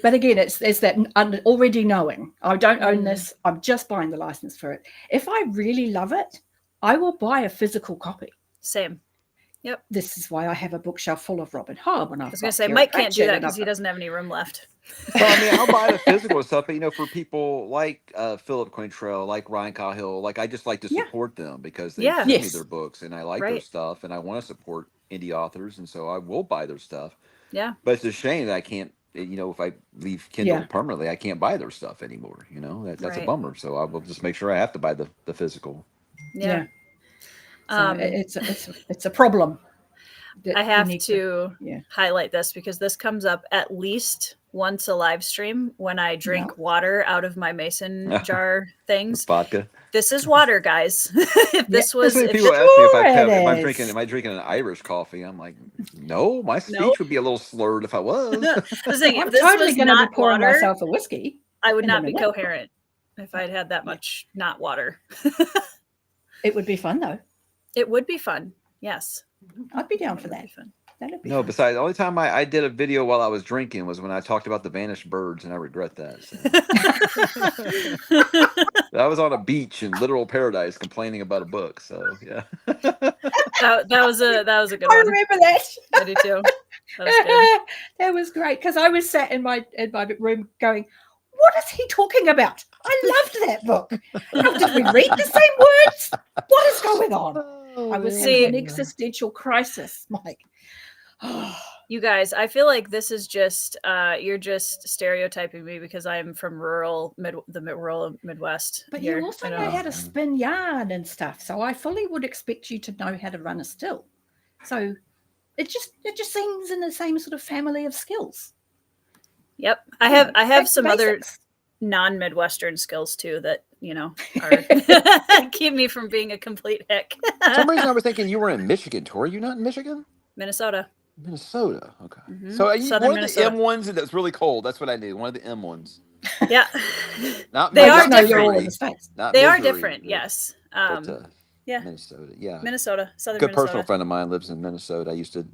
but again, it's that already knowing, I don't own this, I'm just buying the license for it. If I really love it, I will buy a physical copy. Same. Yep. This is why I have a bookshelf full of Robin Hobb. And I was going to say, Mike can't do that because he doesn't have any room left. Well, I mean, I'll buy the physical stuff, but for people like Philip Quintrell, like Ryan Cahill, like I just like to support them because they send me their books and I like their stuff and I want to support indie authors, and so I will buy their stuff. Yeah. But it's a shame that I can't. If I leave Kindle permanently, I can't buy their stuff anymore. That's a bummer. So I will just make sure I have to buy the physical. Yeah. So it's a problem. I have to highlight this because this comes up at least once a live stream when I drink water out of my mason jar things. Vodka. This is water, guys. If this was, people ask me if I'm drinking, am I drinking an Irish coffee? I'm like, no, my speech would be a little slurred if I was. I'm totally going to be pouring myself a whiskey. I would not be coherent if I'd had that much not water. It would be fun though. It would be fun. Yes. I'd be down for that. That'd be fun. Besides, the only time I did a video while I was drinking was when I talked about the vanished birds, and I regret that. So. I was on a beach in literal paradise complaining about a book. So yeah. that was a good one. I remember that. I do too. That was good. That was great because I was sat in my room going, what is he talking about? I loved that book. Did we read the same words? What is going on? I was having an existential crisis, Mike. You guys, I feel like this is just you're just stereotyping me because I'm from rural Midwest. But you also know how to spin yarn and stuff, so I fully would expect you to know how to run a still. So it just seems in the same sort of family of skills. Yep, I have some other non-Midwestern skills too that are keep me from being a complete hick. For some reason I was thinking you were in Michigan. Are you not in Michigan? Minnesota. Okay. Mm-hmm. So one of the M ones that's really cold. That's what I need. One of the M ones. Yeah. They are different. They are different. Yes. Minnesota. Yeah. Minnesota. Southern Good Minnesota. personal friend of mine lives in Minnesota. I used to,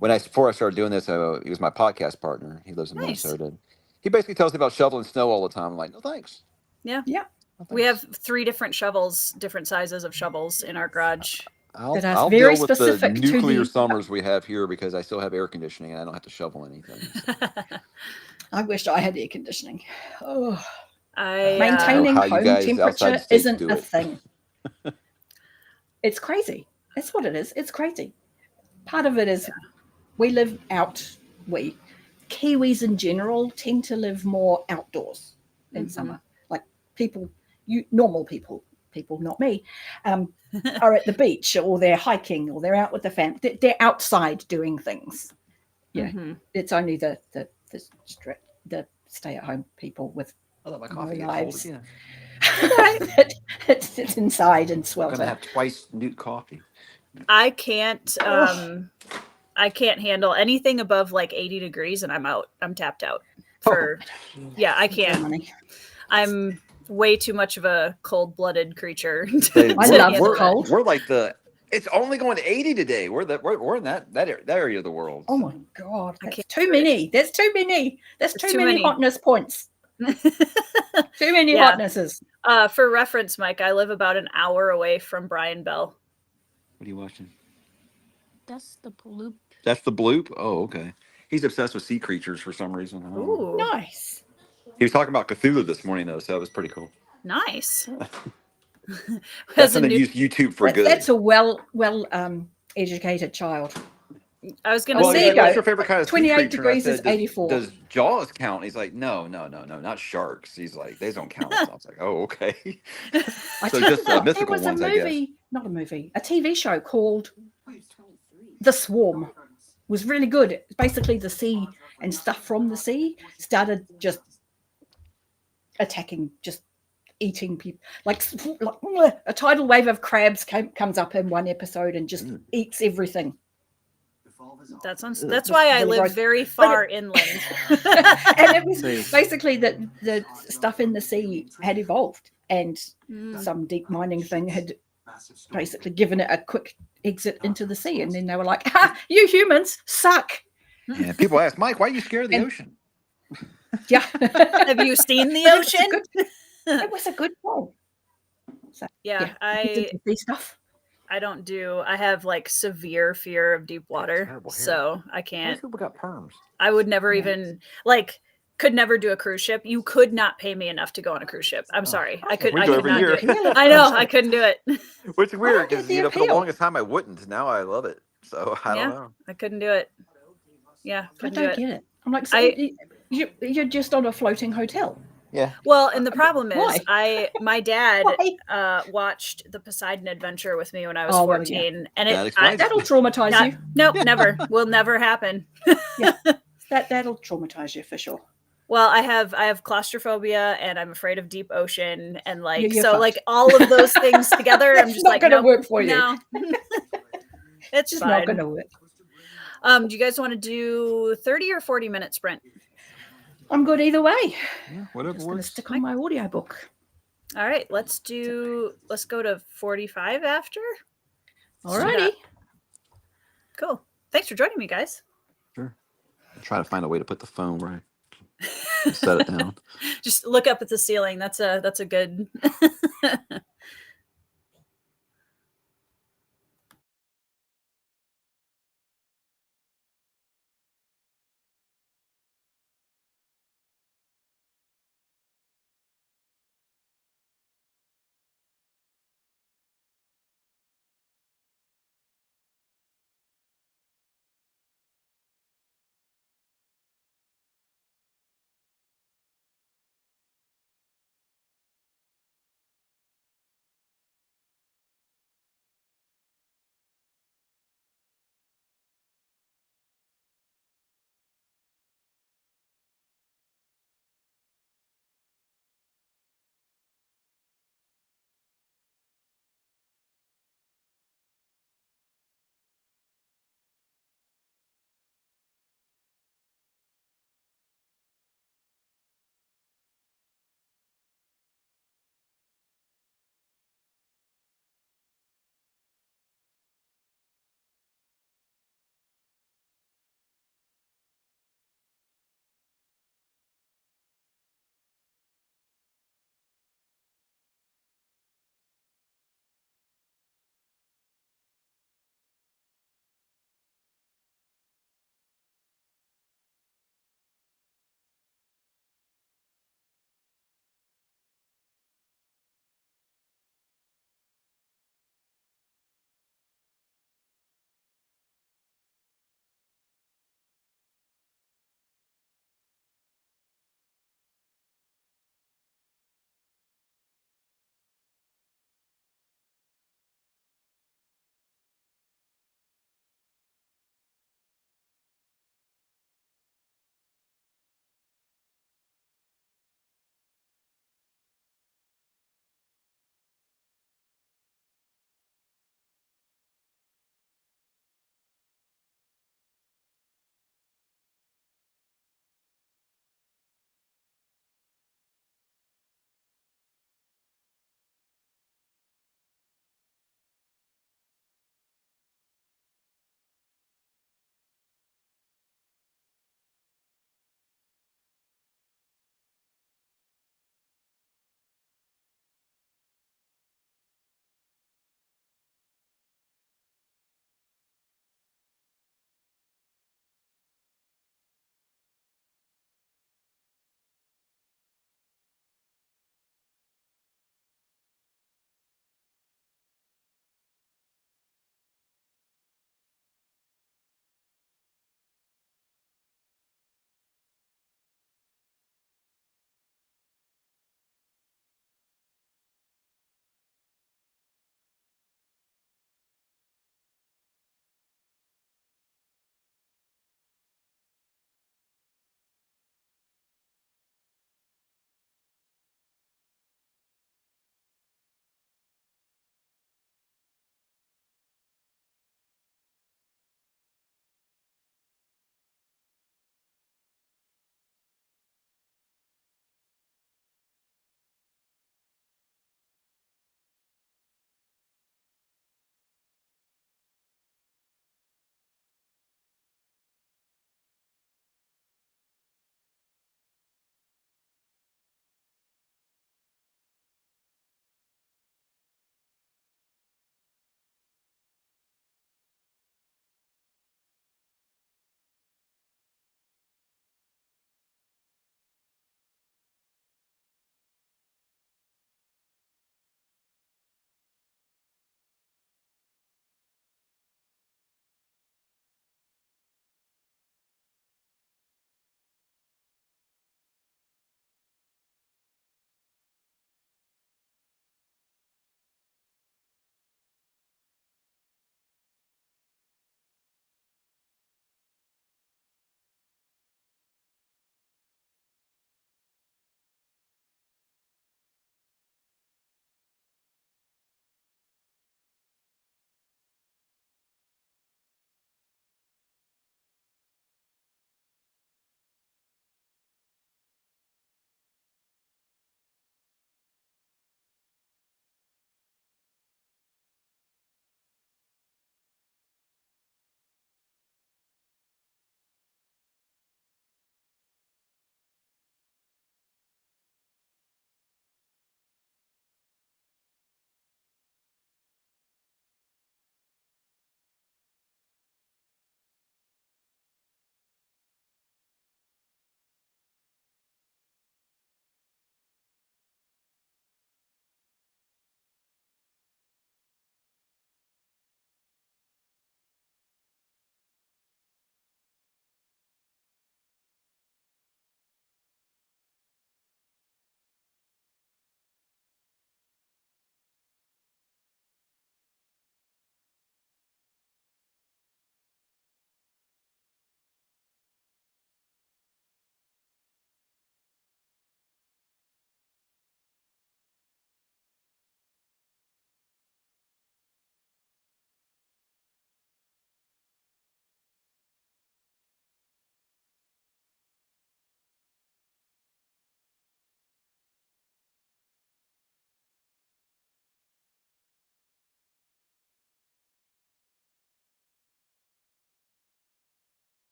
before I started doing this, he was my podcast partner. He lives in Minnesota. He basically tells me about shoveling snow all the time. I'm like, no thanks. Yeah. Yeah. We have 3 different shovels, different sizes of shovels in our garage. I'll deal with the nuclear summers we have here because I still have air conditioning and I don't have to shovel anything. So. I wish I had air conditioning. Oh, maintaining home temperature isn't a thing. It's crazy. That's what it is. It's crazy. Part of it is we live out. Kiwis in general tend to live more outdoors in summer. Like normal people, not me, are at the beach or they're hiking or they're out with the family. They're outside doing things. Yeah, it's only the stay-at-home people with lives. It's inside and swelter. I'm gonna have twice Newt coffee. I can't handle anything above like 80 degrees and I'm out. I'm tapped out. I can't. I'm way too much of a cold-blooded creature. I love the cold. We're like it's only going to 80 today. We're in that area of the world. Oh my God. That's too many. There's too many. There's too many hotness points. Too many hotnesses. For reference, Mike, I live about an hour away from Brian Bell. What are you watching? That's the bloop. That's the bloop? Oh, okay. He's obsessed with sea creatures for some reason. I don't know. Ooh, Nice. He was talking about Cthulhu this morning though, so that was pretty cool. nice. That's As a something new, use YouTube for good. That's a well educated child. I was gonna Well, there he's you like, what's go. your favorite kind of sea 28 creature? And I degrees is said, 84. does Jaws count? And he's like, no, not sharks. He's like, they don't count. So I was like, oh, okay. So just there mythical was a ones, I guess. movie, not a movie, a TV show called The Swarm. Was really good. Basically, the sea and stuff from the sea started just attacking, just eating people. Like a tidal wave of crabs comes up in one episode and just eats everything. That's why I really live gross. very far inland. And it was basically that the stuff in the sea had evolved, and some deep mining thing had basically given it a quick exit into the sea, and then they were like, "Ha! You humans suck." Yeah, people ask, Mike, why are you scared of the ocean? Yeah. Have you seen the But ocean? it was a good show. So, Yeah, we did the stuff. I don't do. I have like severe fear of deep water, terrible hair. so I Most can't. people got perms. I would never even could never do a cruise ship. You could not pay me enough to go on a cruise ship. I'm sorry. I could We not go do every year. it. I know. I couldn't do it. Which is weird get because the for the appeal. longest time I wouldn't. Now I love it. So I don't know. I couldn't do it. Yeah, I couldn't don't do it. get it. I'm like, so you're just on a floating hotel. Yeah. Well, and the problem is, Why? my dad Why? Watched the Poseidon Adventure with me when I was Oh, well, 14, and That explains That'll traumatize you. Nope, never. Will never happen. That'll traumatize you for sure. Well, I have claustrophobia, and I'm afraid of deep ocean, and You're fucked. all of those things together, I'm just not like, going to nope, work for you. no, it's Just fine. not going to work. Do you guys want to do 30 or 40-minute sprint? I'm good either way. Yeah, whatever Just going to works. stick on my audiobook. All right, let's go to 45 after. Alrighty. Cool. Thanks for joining me, guys. Sure. Try to find a way to put the phone right. Set it down. Just look up at the ceiling. That's a good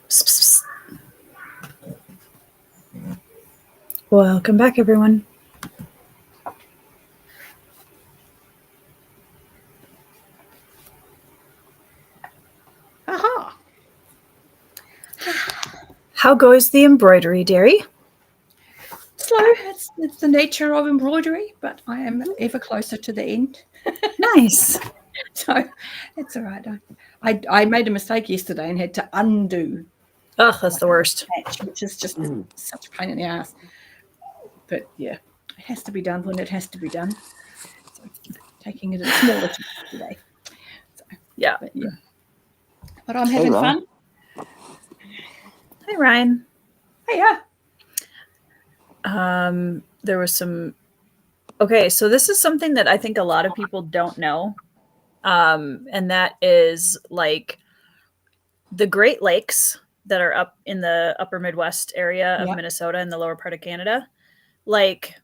Psst, psst. Welcome back, everyone. Aha. How goes the embroidery, dearie? Slow. It's the nature of embroidery, but I am ever closer to the end. Nice. So it's all right. I made a mistake yesterday and had to undo. Ugh, that's the worst. Patch, which is just such a pain in the ass. But yeah, it has to be done when it has to be done. So taking it in smaller today. So, yeah. But I'm having fun. Hi, Ryan. Hey, yeah. There was some. Okay, so this is something that I think a lot of people don't know. And that is like the Great Lakes that are up in the upper Midwest area of Minnesota and the lower part of Canada. Like,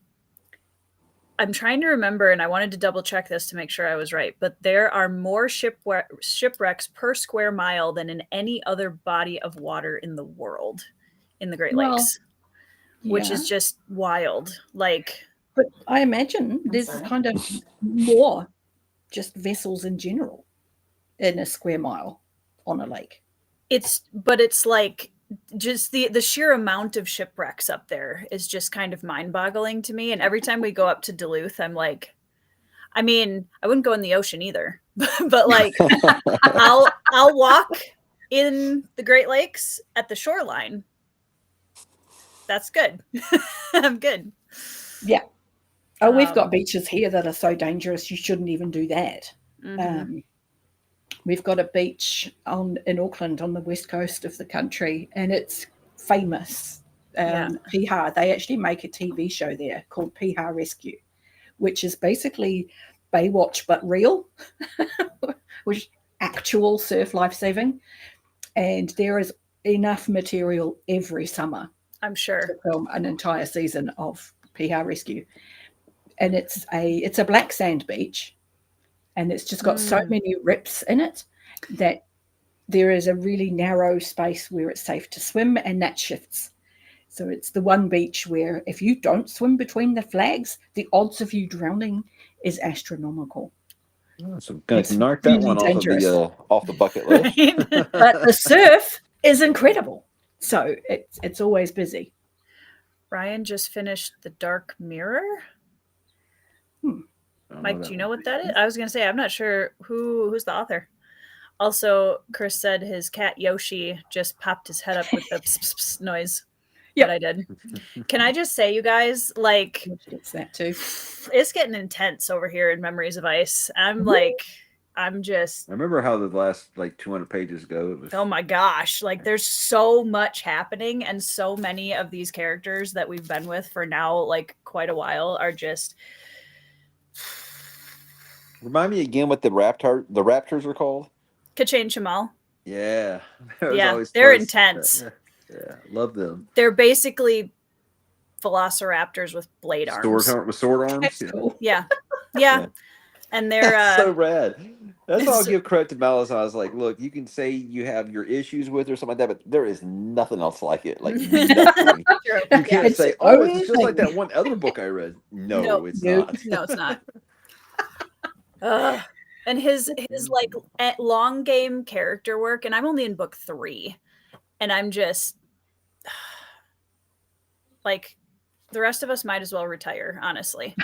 I'm trying to remember, and I wanted to double check this to make sure I was right, but there are more shipwrecks per square mile than in any other body of water in the world in the Great Lakes, which is just wild. Like, but I imagine there's kind of more just vessels in general in a square mile on a lake. It's like just the sheer amount of shipwrecks up there is just kind of mind-boggling to me. And every time we go up to Duluth, I'm like, I mean, I wouldn't go in the ocean either, but like I'll walk in the Great Lakes at the shoreline. That's good. I'm good. Yeah. Oh, we've got beaches here that are so dangerous you shouldn't even do that. Mm-hmm. We've got a beach in Auckland on the west coast of the country, and it's famous. Piha. They actually make a TV show there called Piha Rescue, which is basically Baywatch but real, which actual surf lifesaving. And there is enough material every summer, I'm sure, to film an entire season of Piha Rescue. And it's a black sand beach, and it's just got so many rips in it that there is a really narrow space where it's safe to swim, and that shifts. So it's the one beach where if you don't swim between the flags, the odds of you drowning is astronomical. Oh, so I'm going to knock that really one off the bucket list. But the surf is incredible. So it's always busy. Ryan just finished The Dark Mirror. Mike, do you know what that is? I was going to say, I'm not sure who's the author. Also, Chris said his cat Yoshi just popped his head up with the pss, pss noise that I did. Can I just say, you guys, like, it's that too. It's getting intense over here in Memories of Ice. I remember how the last 200 pages go. Oh my gosh. Like, there's so much happening, and so many of these characters that we've been with for now, like, quite a while are just... Remind me again what the raptors are called? Kachain Shamal. Yeah. They're intense. Yeah, love them. They're basically velociraptors with blade arms. With sword arms? That's cool. Yeah. And they're so rad. That's why I'll give credit to Malice. I was like, look, you can say you have your issues with or something like that, but there is nothing else like it. Like nothing. You can't say, it's just like that one other book I read. No, it's not. No, it's not. And his like long game character work, and I'm only in book 3, and I'm just like, the rest of us might as well retire, honestly.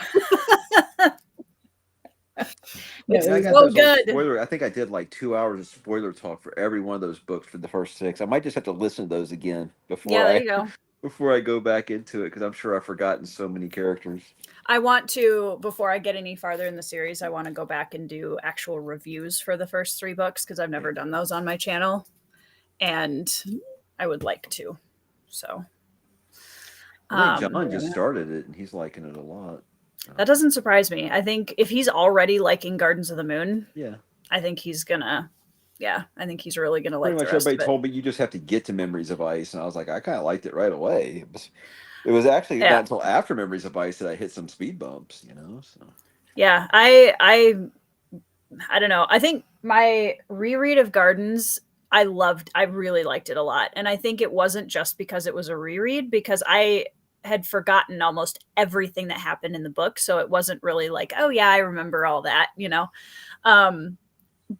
It's so good. I think I did 2 hours of spoiler talk for every one of those books for the first 6. I might just have to listen to those again before I go back into it, because I'm sure I've forgotten so many characters. I want to, before I get any farther in the series, I want to go back and do actual reviews for the first 3 books, because I've never done those on my channel, and I would like to. So I think John just started it, and he's liking it a lot. That doesn't surprise me. I think if he's already liking Gardens of the Moon, I think he's gonna, I think he's really gonna like. Pretty much everybody told me you just have to get to Memories of Ice, and I was like, I kind of liked it right away. It was actually not until after Memories of Ice that I hit some speed bumps, So yeah, I don't know. I think my reread of Gardens I really liked it a lot. And I think it wasn't just because it was a reread, because I had forgotten almost everything that happened in the book. So it wasn't really like, oh yeah, I remember all that, you know?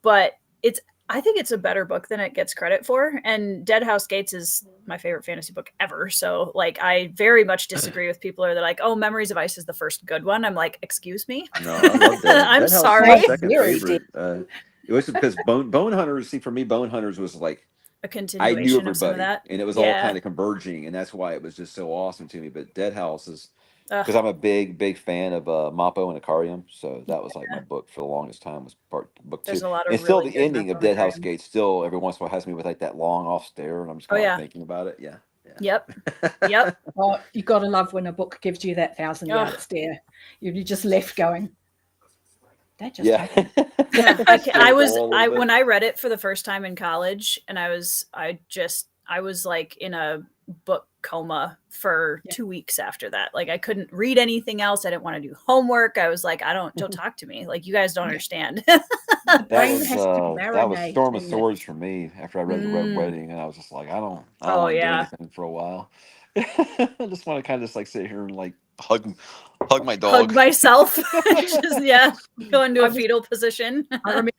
But I think it's a better book than it gets credit for. And Dead House Gates is my favorite fantasy book ever. So like, I very much disagree with people who are like, oh, Memories of Ice is the first good one. I'm like, excuse me. No, I love that. I'm That House sorry. is my second favorite. It was because Bone Hunters. See, for me, Bone Hunters was like A I continuation knew of some of everybody, that. and it was all kind of converging, and that's why it was just so awesome to me. But Dead House is because I'm a big fan of Mappo and Akarium, so that was like my book for the longest time was book There's two. a lot of And still, really the good ending of Mappo Dead House Akarium. Gate still every once in a while has me with like that long off stare, and I'm just kind of thinking about it. Yeah. Yep. Oh, you got to love when a book gives you that 1,000-yard stare. You're just left going, that just happened. When I read it for the first time in college, and I was like in a book coma for 2 weeks after that. Like, I couldn't read anything else. I didn't want to do homework. I was like, don't talk to me. Like, you guys don't understand. That was Storm of Swords for me after I read The Red Wedding, and I was just like, I don't want to do anything for a while. I just want to kind of just like sit here and like hug my dog, hug myself, just go into a fetal position. I remember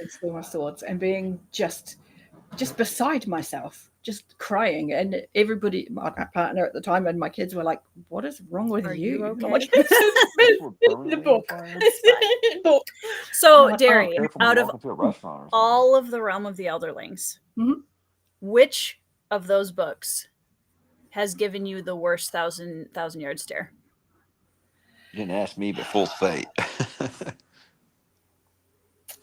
Storm of Swords and being just beside myself, just crying, and everybody, my partner at the time and my kids were like, "What is wrong with you?" Okay? Like, the book. So, Derry, out of all of the Realm of the Elderlings, which of those books has given you the worst 1,000-yard stare? You didn't ask me, but Fool's Fate.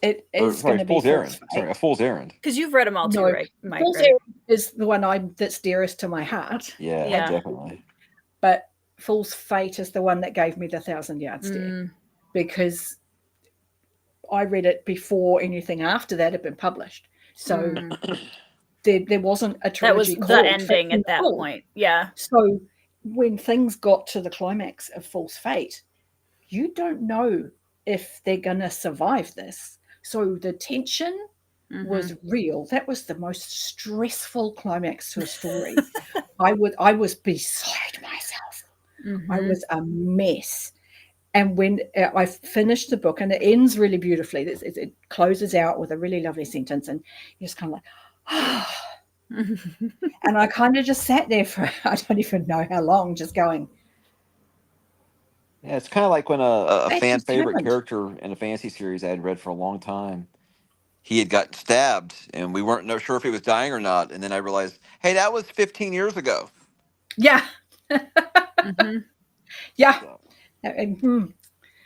It is going to be Fool's Errand. Sorry, A Fool's Errand. Because you've read them all too, right, Mike? Fool's Errand is the one that's dearest to my heart. Yeah, definitely. But Fool's Fate is the one that gave me the 1,000-yard stare, because I read it before anything after that had been published. So there wasn't a trilogy. That was the ending at that point. Yeah. So when things got to the climax of Fool's Fate, you don't know if they're going to survive this. So the tension was real. That was the most stressful climax to a story. I was beside myself. I was a mess. And when I finished the book, and it ends really beautifully, it closes out with a really lovely sentence, and you're just kind of like, oh. And I kind of just sat there for, I don't even know how long, just going. Yeah, it's kind of like when a fan favorite character in a fantasy series I had read for a long time, he had gotten stabbed, and we weren't sure if he was dying or not. And then I realized, hey, that was 15 years ago. Yeah. Yeah. So,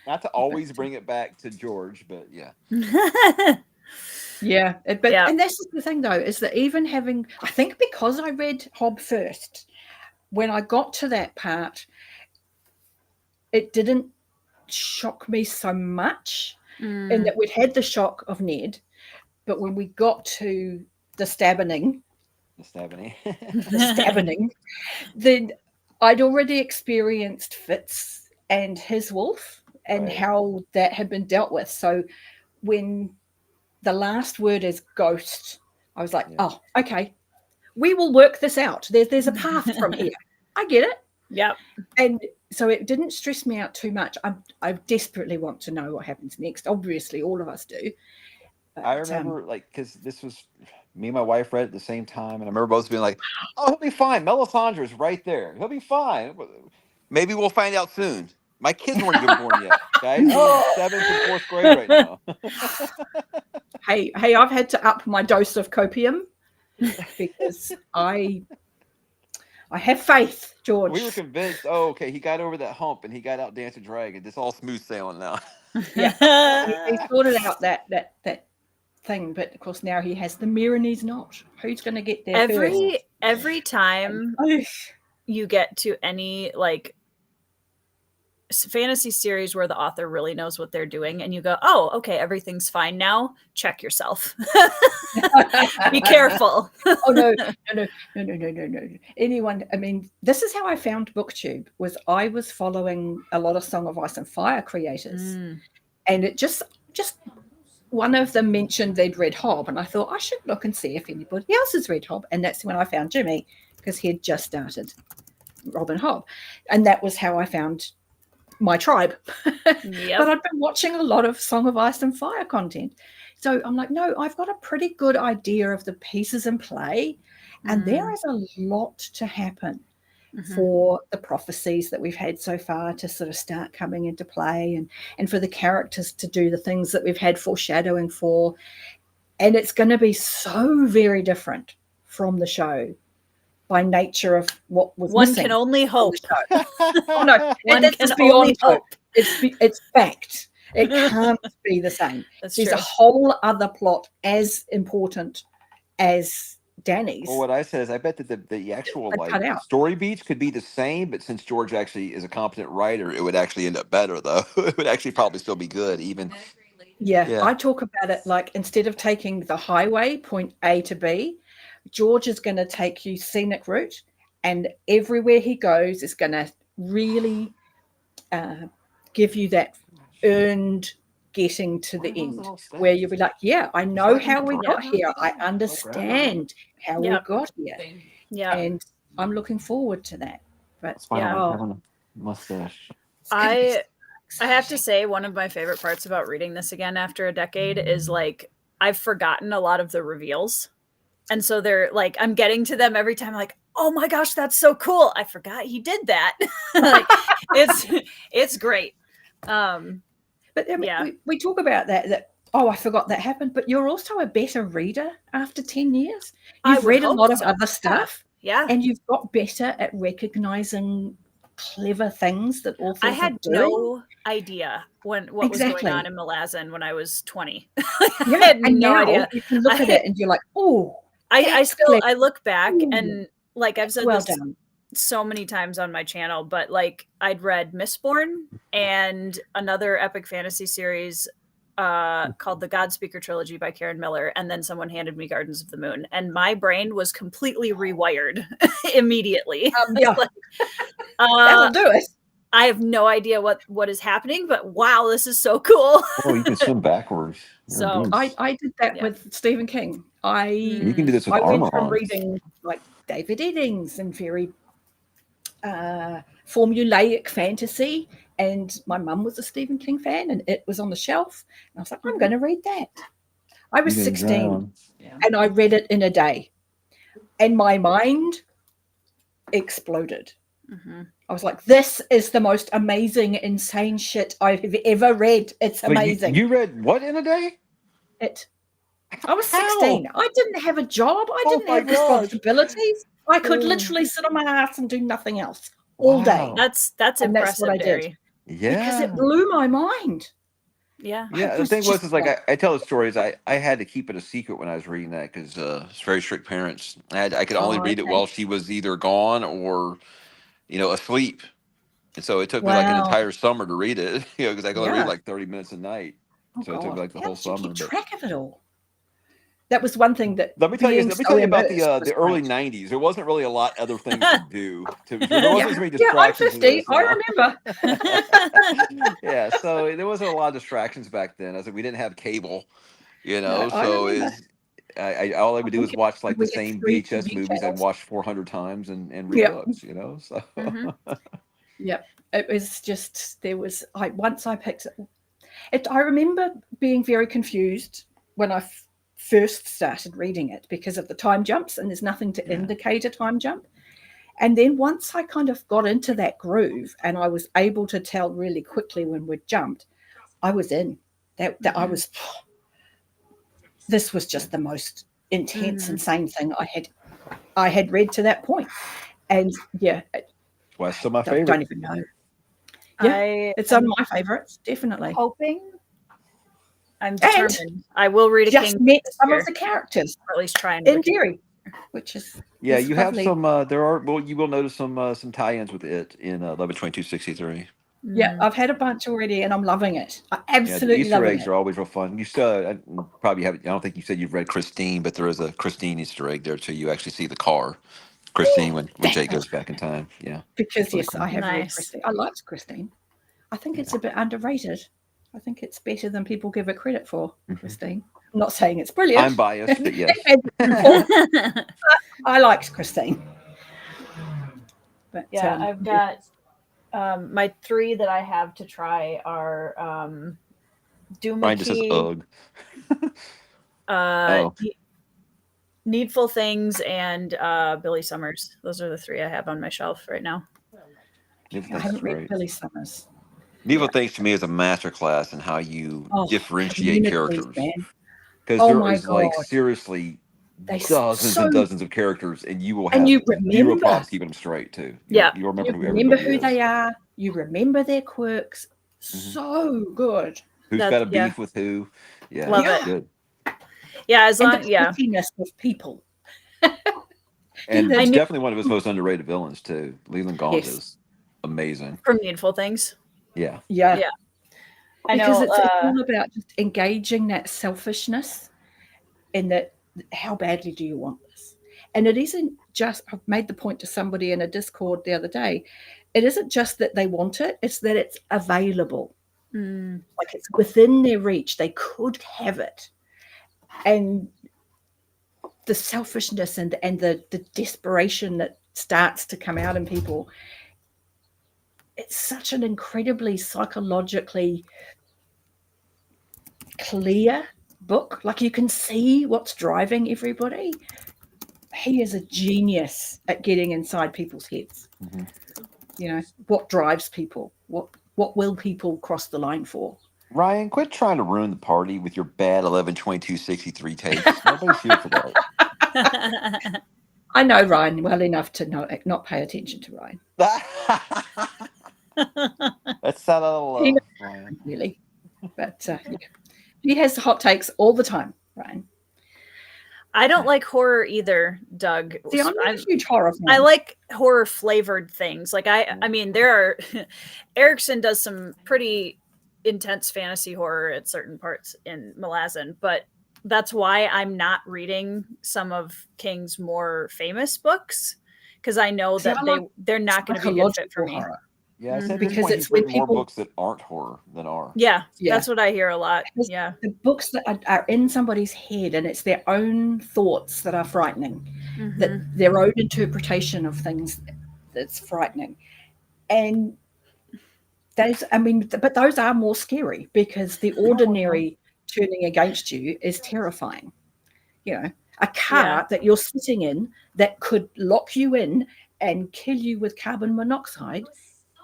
not to always bring it back to George, but yeah. Yeah. And that's the thing, though, is that even having, I think because I read Hob first, when I got to that part, it didn't shock me so much in that we'd had the shock of Ned, but when we got to the stabbing, then I'd already experienced Fitz and his wolf and how that had been dealt with. So when the last word is ghost, I was like, oh, okay, we will work this out. There's a path from here. I get it. Yep. And so it didn't stress me out too much. I desperately want to know what happens next. Obviously, all of us do. But, I remember, because this was me and my wife read at the same time, and I remember both being like, "Oh, he'll be fine. Melisandre's right there. He'll be fine. Maybe we'll find out soon." My kids weren't even born yet, guys. They're in 7th and 4th grade right now. Hey, I've had to up my dose of copium because I have faith, George. We were convinced, okay, he got over that hump and he got out Dance a Dragon. It's all smooth sailing now. Yeah, he sorted out that thing, but of course now he has the mirror and he's not. Who's going to get there first? Every time you get to any like fantasy series where the author really knows what they're doing and you go, oh, okay, everything's fine now, check yourself. Be careful. Oh no. Anyone, I mean, this is how I found BookTube, was I was following a lot of Song of Ice and Fire creators, and it just one of them mentioned they'd read Hob, and I thought I should look and see if anybody else has read Hob. And that's when I found Jimmy, because he had just started Robin Hobb, and that was how I found my tribe. Yep. But I'd been watching a lot of Song of Ice and Fire content, so I'm like, no, I've got a pretty good idea of the pieces in play, and there is a lot to happen for the prophecies that we've had so far to sort of start coming into play, and for the characters to do the things that we've had foreshadowing for, and it's going to be so very different from the show by nature of what was One missing. can only hope. Oh no, One this can is beyond only hope. It's fact. It can't be the same. That's There's true. a whole other plot as important as Danny's. Well, what I said is, I bet that the actual I'd cut out. story beats could be the same, but since George actually is a competent writer, it would actually end up better, though. It would actually probably still be good, even. Yeah, I talk about it like, instead of taking the highway point A to B, George is going to take you scenic route, and everywhere he goes is going to really give you that earned getting to the end, where you'll be like, yeah, I know how we got here. I understand how we got here. Yeah. And I'm looking forward to that. But having a mustache. I have to say, one of my favorite parts about reading this again after a decade is, like, I've forgotten a lot of the reveals. And so they're like, I'm getting to them every time, like, oh my gosh, that's so cool. I forgot he did that. Like, it's great. But I mean, we talk about that, oh, I forgot that happened, but you're also a better reader after 10 years. You've read a lot of other stuff. Yeah. And you've got better at recognizing clever things that authors I had are doing. no idea what was going on in Malazan when I was 20. I had no idea. You can look at it and you're like, oh. I look back and, like, I've said this done. so many times on my channel, but, like, I'd read Mistborn and another epic fantasy series called the Godspeaker Trilogy by Karen Miller, and then someone handed me Gardens of the Moon, and my brain was completely rewired immediately. Like, that'll do it. I have no idea what is happening, but wow, this is so cool. Oh, you can swim backwards. So I did that with Stephen King. You can do this with I armor went from on. reading like David Eddings and very formulaic fantasy, and my mum was a Stephen King fan, and it was on the shelf, and I was like, I'm going to read that. I was 16 and I read it in a day, and my mind exploded. I was like, this is the most amazing, insane shit I've ever read. It's amazing. You read what in a day? I was 16. I didn't have a job. I didn't have responsibilities. I could literally sit on my ass and do nothing else all day. That's impressive. That's what I did. Yeah. Because it blew my mind. Yeah. Yeah. The thing was like, I tell the stories. I had to keep it a secret when I was reading that, because it's very strict parents. I could only read it while she was either gone or, asleep. And so it took me like an entire summer to read it, because I could only read like 30 minutes a night. So it took me like the whole summer. Keep track of it all. That was one thing that. Let me tell you about the early '90s. There wasn't really a lot other things to do. There wasn't as many distractions. I'm 50. I remember. Yeah, so there wasn't a lot of distractions back then. I said we didn't have cable, No, so all I would do is watch like the same VHS movies I'd watched 400 times and read books. So. Yeah, it was just once I picked it. I remember being very confused when I first started reading it because of the time jumps, and there's nothing to indicate a time jump. And then once I kind of got into that groove and I was able to tell really quickly when we'd jumped, I was in. This was just the most intense, insane thing I had read to that point. And well, still my favorite. Don't even know. Yeah, it's on my favorites, definitely. I'm determined. I will read just met some of the characters, or at least try and in Derry, which is you have lovely. some. You will notice some tie-ins with it in 11/22/63. Yeah, I've had a bunch already, and I'm loving it. I absolutely Easter loving eggs it. are always real fun. You still probably haven't. I don't think you said you've read Christine, but there is a Christine Easter egg there too. You actually see the car, Christine, when Jake goes back in time. Yeah, because I have read Nice. Christine. I liked Christine. I think it's a bit underrated. I think it's better than people give it credit for, Christine. I'm not saying it's brilliant. I'm biased, but yes. I liked Christine. But yeah, I've got my 3 that I have to try are Ryan just says Doomickey, ugh. Needful Things, and Billy Summers. Those are the 3 I have on my shelf right now. I haven't read Billy Summers. Needful Things to me is a masterclass in how you differentiate characters. Because there is like seriously dozens and dozens of characters, and you will have zero problems keeping them straight too. You remember who they are. You remember their quirks. So good. Who's got a beef with who? Yeah, love it. Good. Yeah, as long the pettiness of people. And it's definitely one of his most underrated villains too. Leland Gaunt is amazing. From Needful Things. Yeah. I know. Because it's all about just engaging that selfishness and that how badly do you want this? And it isn't just, I've made the point to somebody in a Discord the other day, it isn't just that they want it, it's that it's available. Like it's within their reach. They could have it. And the selfishness and the desperation that starts to come out in people, it's such an incredibly psychologically clear book. Like you can see what's driving everybody. He is a genius at getting inside people's heads. You know, what drives people? What will people cross the line for? Ryan, quit trying to ruin the party with your bad 11/22/63 takes. Nobody's here for that. I know Ryan well enough to not pay attention to Ryan. That's not a love, Ryan. Really. But he has hot takes all the time, Ryan. I don't like horror either, Doug. See, I'm not a huge horror fan. I like horror flavored things. Like I mean, there are Erickson does some pretty intense fantasy horror at certain parts in Malazan, but that's why I'm not reading some of King's more famous books, because I know that they're not going to be a good fit for me. Horror. Yeah, I said because it's when people more books that aren't horror than are. Yeah, that's what I hear a lot. Yeah, the books that are in somebody's head, and it's their own thoughts that are frightening, that their own interpretation of things that's frightening, and those. I mean, but those are more scary because the ordinary turning against you is terrifying. You know, a car that you're sitting in that could lock you in and kill you with carbon monoxide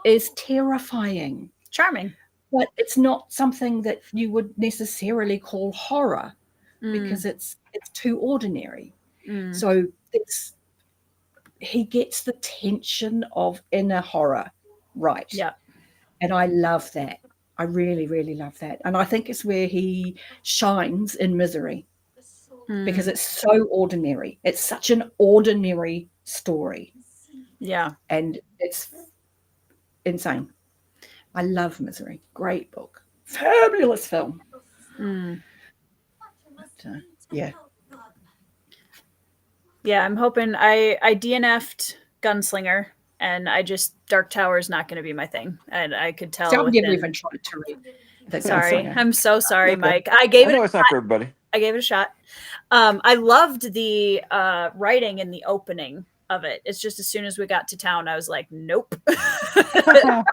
is terrifying. Charming. But it's not something that you would necessarily call horror because it's too ordinary. So he gets the tension of inner horror right. Yeah. And I love that. I really, really love that. And I think it's where he shines in Misery because it's so ordinary. It's such an ordinary story. Yeah. And it's insane. I love Misery. Great book. Fabulous film. But, yeah. Yeah, I'm hoping I DNF'd Gunslinger, and Dark Tower is not going to be my thing. And I could tell. So I've never even tried to read. Sorry. I'm so sorry, Mike. I know it's not for everybody. I gave it a shot. I loved the writing in the opening of it. It's just as soon as we got to town, I was like, nope. I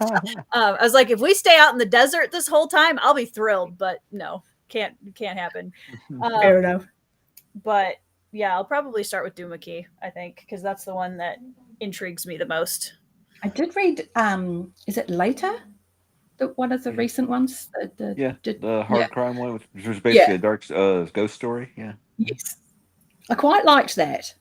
was like, if we stay out in the desert this whole time, I'll be thrilled. But no, can't happen. Fair enough. But yeah, I'll probably start with Doomickey, I think, because that's the one that intrigues me the most. I did read, is it Later? One of the recent ones? The hard crime one, which was basically a dark ghost story. Yeah. Yes. I quite liked that.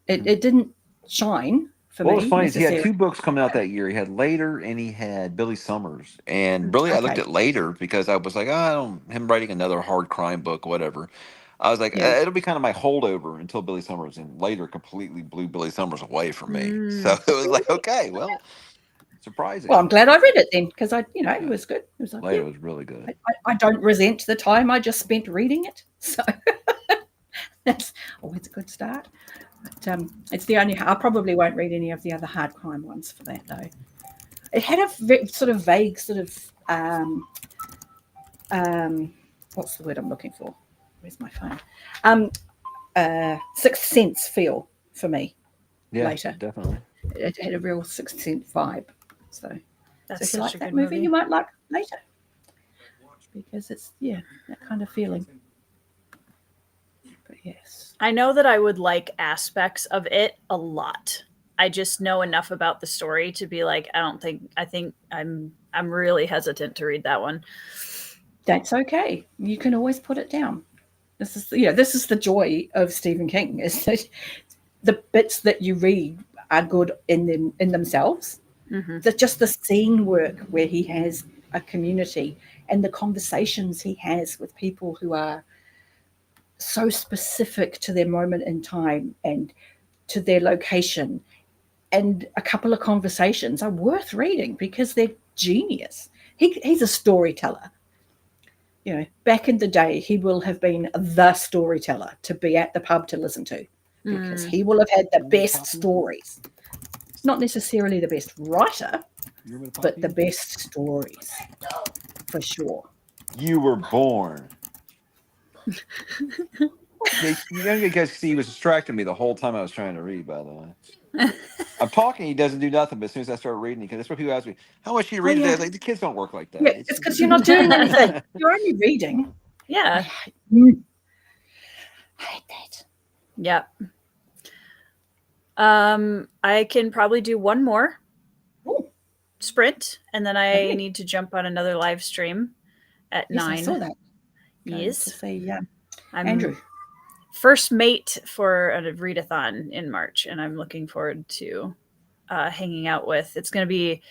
It didn't shine for me. What was funny is he had 2 books coming out that year. He had Later and he had Billy Summers. And really, I looked at Later because I was like, him writing another hard crime book, whatever. I was like, it'll be kind of my holdover until Billy Summers, and Later completely blew Billy Summers away from me. So it was like, okay, well, surprising. Well, I'm glad I read it then because it was good. It was like, Later was really good. I don't resent the time I just spent reading it. So that's always a good start. But it's the only, I probably won't read any of the other hard crime ones for that though. It had a sort of vague sort of what's the word I'm looking for? Where's my phone? Sixth Sense feel for me. Yeah, later. definitely. It had a real Sixth Sense vibe. So if you like that movie, you might like Later. Because it's, that kind of feeling. But yes. I know that I would like aspects of it a lot. I just know enough about the story to be like, I think I'm really hesitant to read that one. That's okay. You can always put it down. This is the joy of Stephen King, is that the bits that you read are good in themselves. Mm-hmm. Just the scene work where he has a community and the conversations he has with people who are so specific to their moment in time and to their location. And a couple of conversations are worth reading because they're genius. He's a storyteller. Back in the day, he will have been the storyteller to be at the pub to listen to, because he will have had the best stories. Not necessarily the best writer, but the best stories, for sure. You were born. You guys see, he was distracting me the whole time I was trying to read, by the way. I'm talking, he doesn't do nothing, but as soon as I start reading, because that's what people ask me, how much do you read today? Like, the kids don't work like that. Yeah, it's because you're not doing anything. You're only reading. Yeah. I hate that. Yep. I can probably do one more sprint, and then I need to jump on another live stream at 9. I saw that. Yes. To see, I'm Andrew. First mate for a readathon in March, and I'm looking forward to hanging out with. It's going to be,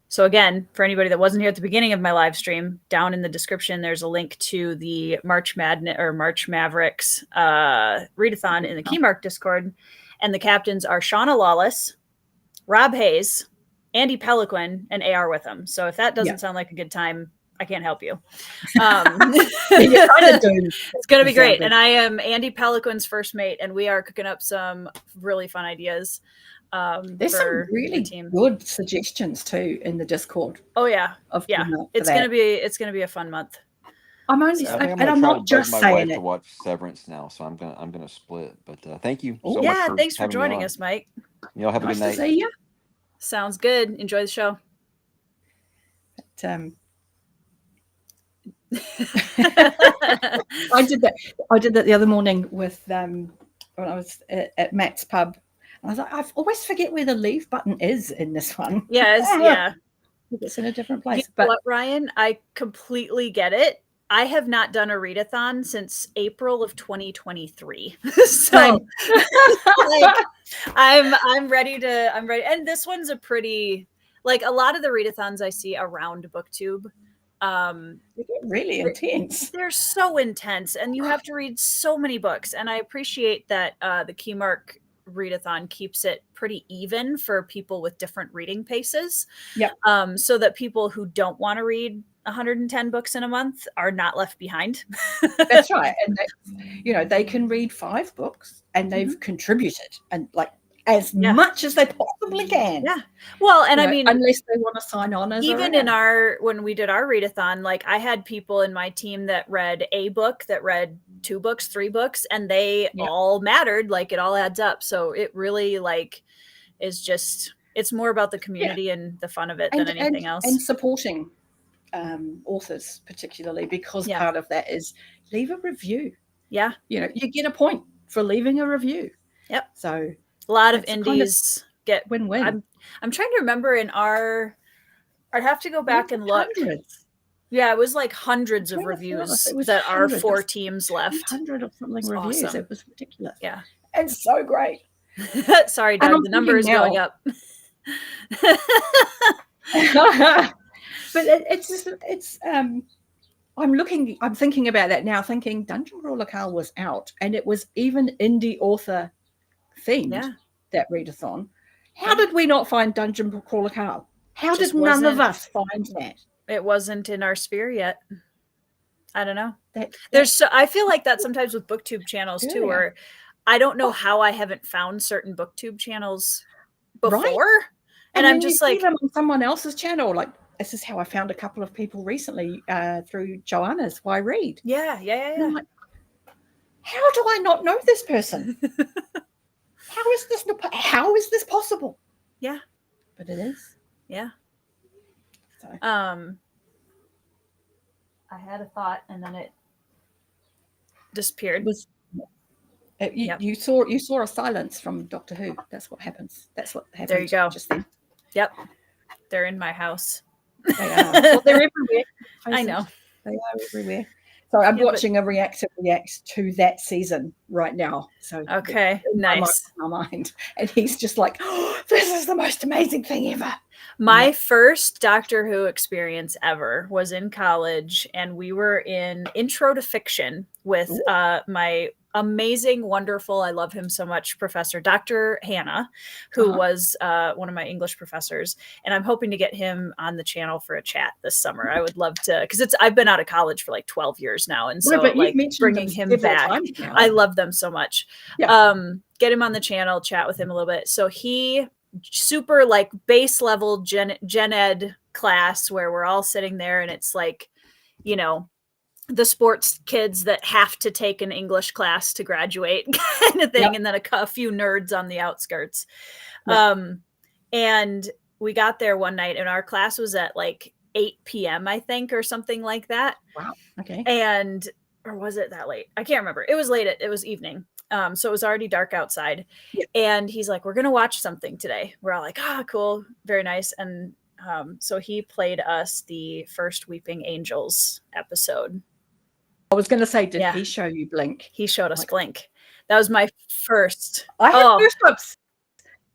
so again, for anybody that wasn't here at the beginning of my live stream, down in the description, there's a link to the March Mavericks readathon in the Keymark Discord. And the captains are Shauna Lawless, Rob Hayes, Andy Peliquin, and AR Witham. So if that doesn't sound like a good time, I can't help you. It's going to be great. And I am Andy Peliquin's first mate, and we are cooking up some really fun ideas. There's some really good suggestions too in the Discord. Oh yeah, it's going to be a fun month. I'm only, and I'm not just saying it. I have to watch Severance now, so I'm gonna split. But thank you so much. Thanks for joining us, Mike. Y'all have a good night. To see you. Sounds good. Enjoy the show. But, I did that the other morning with when I was at Matt's pub. I was like, I always forget where the leave button is in this one. Yes, yeah. It's in a different place. You know what, Ryan? I completely get it. I have not done a readathon since April of 2023. So I'm ready. And this one's a pretty, like, a lot of the readathons I see around BookTube. They get really intense. They're so intense, and you have to read so many books. And I appreciate that the Keymark readathon keeps it pretty even for people with different reading paces. Yeah. So that people who don't want to read 110 books in a month are not left behind. That's right. And they can read 5 books and they've contributed and as much as they possibly can. Yeah. Well, and I mean, unless they want to sign on as even when we did our readathon, like, I had people in my team that read a book, that read 2 books, 3 books, and they all mattered. Like, it all adds up. So it really is just, it's more about the community and the fun of it than anything else. And supporting authors particularly, because part of that is leave a review. Yeah. You get a point for leaving a review. Yep. So a lot of indies get win-win. I'm trying to remember I'd have to go back and look. Hundreds. Yeah, it was like hundreds of reviews that our 4 teams left. 100 or something reviews. Awesome. It was ridiculous. Yeah. And so great. Sorry, Doug, the number is going up. But I'm thinking about that now, thinking Dungeon Crawler Carl was out, and it was even indie author themed, that readathon. How did we not find Dungeon Crawler Carl? How did none of us find that? It wasn't in our sphere yet. I don't know. I feel like that sometimes with BookTube channels too, where I don't know how I haven't found certain BookTube channels before. Right? And I'm just like, them on someone else's channel, like this is how I found a couple of people recently through Joanna's Why Read. Yeah. And I'm like, how do I not know this person? How is this possible? Yeah. But it is. Yeah. So. I had a thought and then it disappeared. You saw a silence from Doctor Who. That's what happens. That's what happened. There you go. Just then. Yep. They're in my house. They are. Well, they're everywhere. I know. They are everywhere. So I'm watching a reactor react to that season right now. So okay, nice. My mind, and he's just like, oh, "This is the most amazing thing ever." My first Doctor Who experience ever was in college, and we were in Intro to Fiction with my amazing, wonderful, I love him so much, Professor Dr. Hannah, who was one of my English professors. And I'm hoping to get him on the channel for a chat this summer. I would love to, because I've been out of college for like 12 years now. And so like bringing him back, I love them so much. Yeah. Get him on the channel, chat with him a little bit. So he super like base level gen ed class where we're all sitting there and it's like, you know, the sports kids that have to take an English class to graduate kind of thing. Yep. And then a few nerds on the outskirts. Yep. And we got there one night and our class was at like 8 p.m. I think, or something like that. Wow. Okay. Or was it that late? I can't remember. It was late. It was evening. So it was already dark outside. Yep. And he's like, we're going to watch something today. We're all like, cool. Very nice. And so he played us the first Weeping Angels episode. I was going to say, did he show you Blink? He showed us Blink. That was my first. I had goosebumps.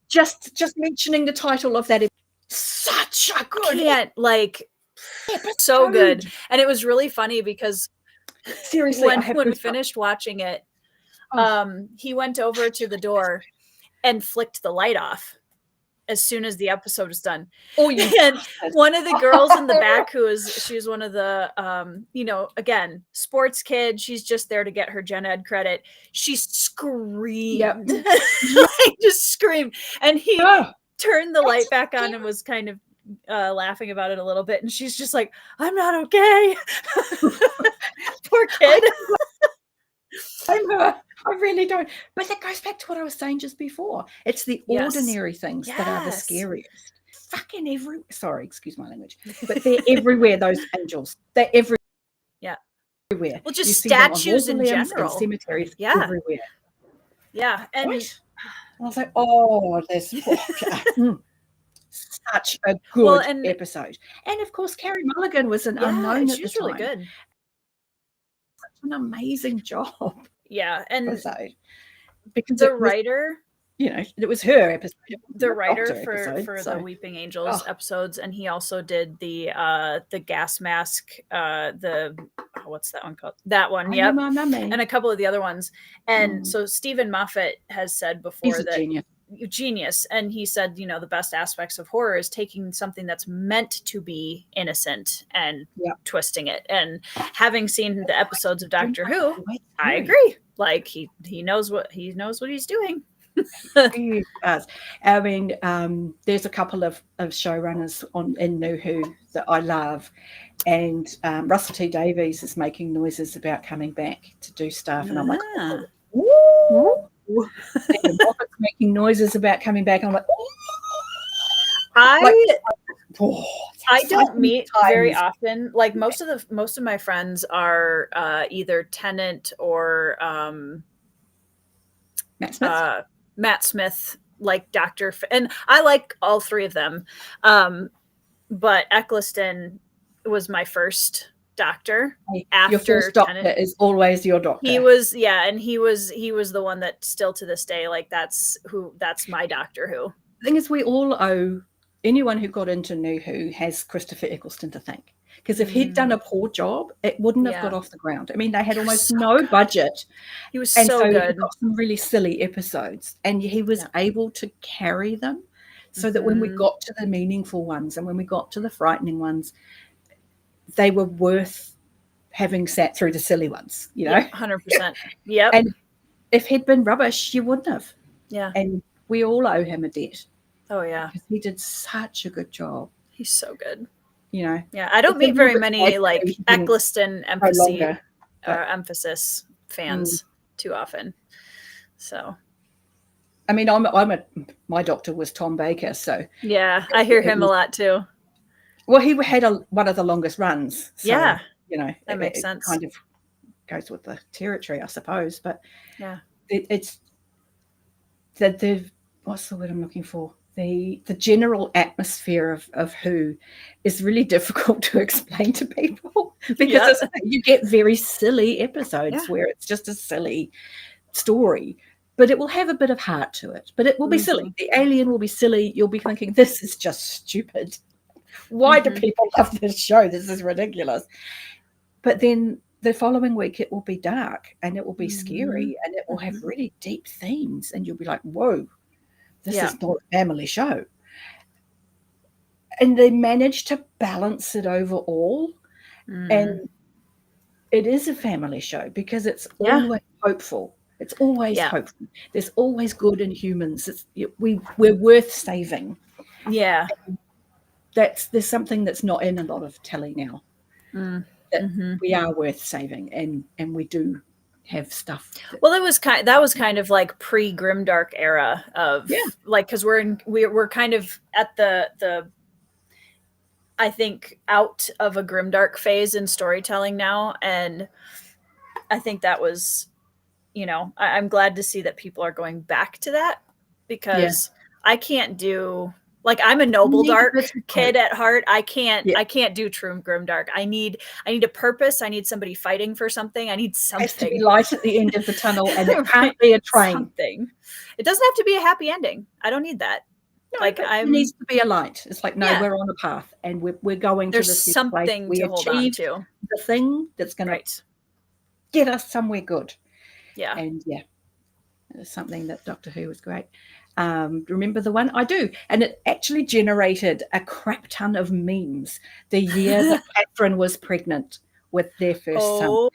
Just mentioning the title of that. Such a good, so good. And it was really funny because seriously, when we finished watching it, he went over to the door and flicked the light off as soon as the episode was done. And one of the girls in the back she was one of the, again, sports kid. She's just there to get her gen ed credit. She screamed, just screamed. And he turned the light back on and was kind of laughing about it a little bit. And she's just like, I'm not okay. Poor kid. I really don't. But that goes back to what I was saying just before. It's the ordinary things that are the scariest. Fucking sorry, excuse my language. But they're everywhere, those angels. They're everywhere. Yeah. Everywhere. Well, just statues in general. And cemeteries everywhere. Yeah. And I was like, there's such a good episode. And of course, Carrie Mulligan was an unknown at the time. She's really good. Such an amazing job. Yeah, and because the writer, it was her episode. The writer for the Weeping Angels episodes, and he also did the gas mask, what's that one called? That one, yep, and a couple of the other ones. And so Stephen Moffat has said before that genius, and he said, the best aspects of horror is taking something that's meant to be innocent and twisting it. And having seen the episodes of Doctor Who, I agree. Like he knows what he's doing. He does. I mean, there's a couple of showrunners in New Who that I love, and Russell T Davies is making noises about coming back to do stuff, and I'm like, ooh. And Moffat's making noises about coming back. And I'm like, I don't meet very often. Like most of my friends are either Tennant or Matt Smith, like Dr. And I like all three of them. But Eccleston was my first Doctor. After your first Doctor Tennant is always your Doctor. He was, and he was the one that still to this day, like that's my Doctor Who. The thing is, we all owe anyone who got into New Who has Christopher Eccleston to thank. Because if he'd done a poor job, it wouldn't have got off the ground. I mean, they had almost no budget. He was so good. He got some really silly episodes, and he was able to carry them so that when we got to the meaningful ones and when we got to the frightening ones, they were worth having sat through the silly ones, 100%. Yep. And if he'd been rubbish, you wouldn't have. Yeah. And we all owe him a debt. Oh, yeah. Because he did such a good job. He's so good. you know. Yeah, I don't It's a meet little very bit many sad like that he didn't Eccleston go emphasis longer, but emphasis fans too often. So I mean, my doctor was Tom Baker, so yeah, I hear him a lot too. Well, he had one of the longest runs, so Yeah, you know that makes it sense. kind of goes with the territory, I suppose. But yeah, it's the what's the word I'm looking for? The general atmosphere of Who is really difficult to explain to people because you get very silly episodes where it's just a silly story, but it will have a bit of heart to it. But it will be silly. The alien will be silly. You'll be thinking, this is just stupid. Why do people love this show? This is ridiculous. But then the following week it will be dark and it will be scary and it will have really deep themes and you'll be like, whoa, this is not a family show. And they managed to balance it overall. And it is a family show because it's always hopeful. It's always hopeful. There's always good in humans. We're worth saving. Yeah. There's something that's not in a lot of telly now. That we are worth saving, and we do have stuff. Well, that was kind of like pre Grimdark era of like, because we're kind of at the I think out of a Grimdark phase in storytelling now, and I think that was, you know, I'm glad to see that people are going back to that because I can't do. Like, I'm a noble dark kid at heart. I can't do true grimdark. I need a purpose. I need somebody fighting for something. I need something. It has to be light at the end of the tunnel, and it can't be a train. Something. It doesn't have to be a happy ending. I don't need that. No, like it needs to be a light. It's like, no, we're on a path, and we're going to this something place. to hold on to. The thing that's going to get us somewhere good. Yeah, and it's something that Doctor Who was great. Remember the one? I do. And it actually generated a crap ton of memes the year that PATRON was pregnant with their first son.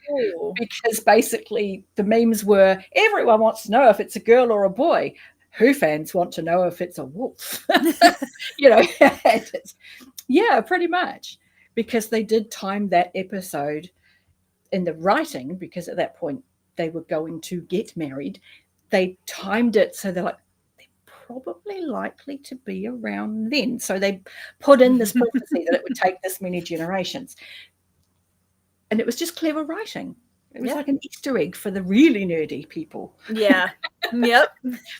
Because basically the memes were, everyone wants to know if it's a girl or a boy. Who fans want to know if it's a wolf? You know, pretty much. Because they did time that episode in the writing, because at that point they were going to get married. They timed it so they're like, probably likely to be around then. So they put in this prophecy that it would take this many generations. And it was just clever writing. It was like an Easter egg for the really nerdy people. Yeah. Yep.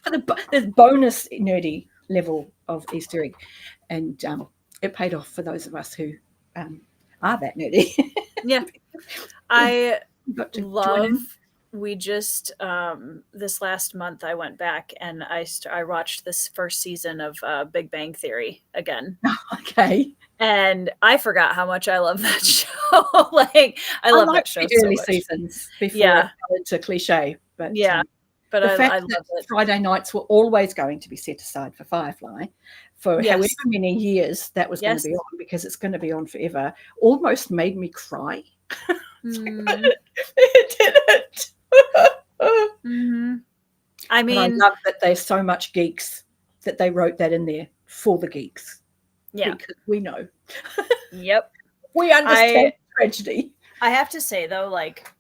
For the bonus nerdy level of Easter egg. And it paid off for those of us who are that nerdy. Yeah. I love... We just this last month I went back and I watched this first season of Big Bang Theory again. Okay. And I forgot how much I love that show. Like, I love that show so early much. Seasons before it's a cliche, but but the fact I love that it. Friday nights were always going to be set aside for Firefly for however many years that was going to be on, because it's going to be on forever, almost made me cry. It didn't. I mean, I love that there's so much geeks that they wrote that in there for the geeks. Yeah, because we know. Yep, we understand tragedy. I have to say though, like,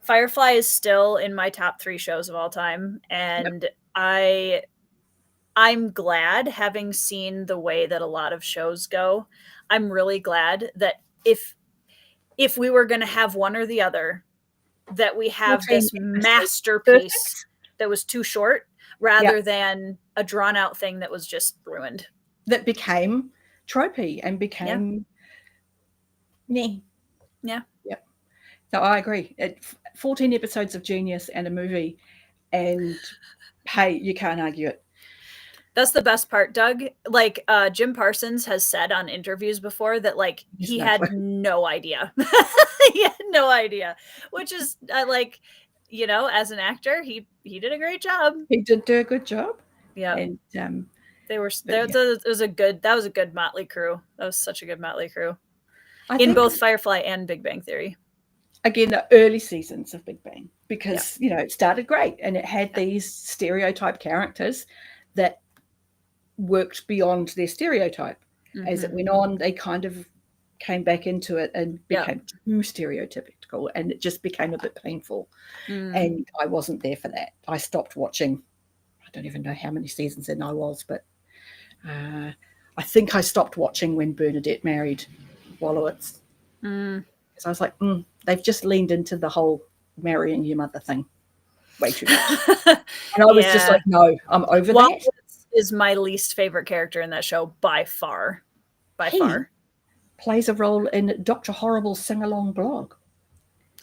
Firefly is still in my top 3 shows of all time, and I'm glad, having seen the way that a lot of shows go. I'm really glad that if we were going to have one or the other, that we have this masterpiece that was too short rather than a drawn out thing that was just ruined. That became tropey and became... Yeah. So I agree. 14 episodes of genius and a movie, and hey, you can't argue it. That's the best part, Doug. Like, Jim Parsons has said on interviews before that, like, he had no idea. He had no idea, which is like, you know, as an actor, he did a great job. He did do a good job. Yeah. And it was a good motley crew. That was such a good motley crew in both Firefly and Big Bang Theory. Again, the early seasons of Big Bang, because you know, it started great and it had these stereotype characters that worked beyond their stereotype. As it went on, they kind of came back into it and became too stereotypical, and it just became a bit painful. And I wasn't there for that. I stopped watching. I don't even know how many seasons in I was, but I think I stopped watching when Bernadette married Wallowitz. Because I was like, they've just leaned into the whole marrying your mother thing way too much. And I was just like, no, I'm over that. Is my least favorite character in that show by far. Far. Plays a role in Dr. Horrible's sing-along blog.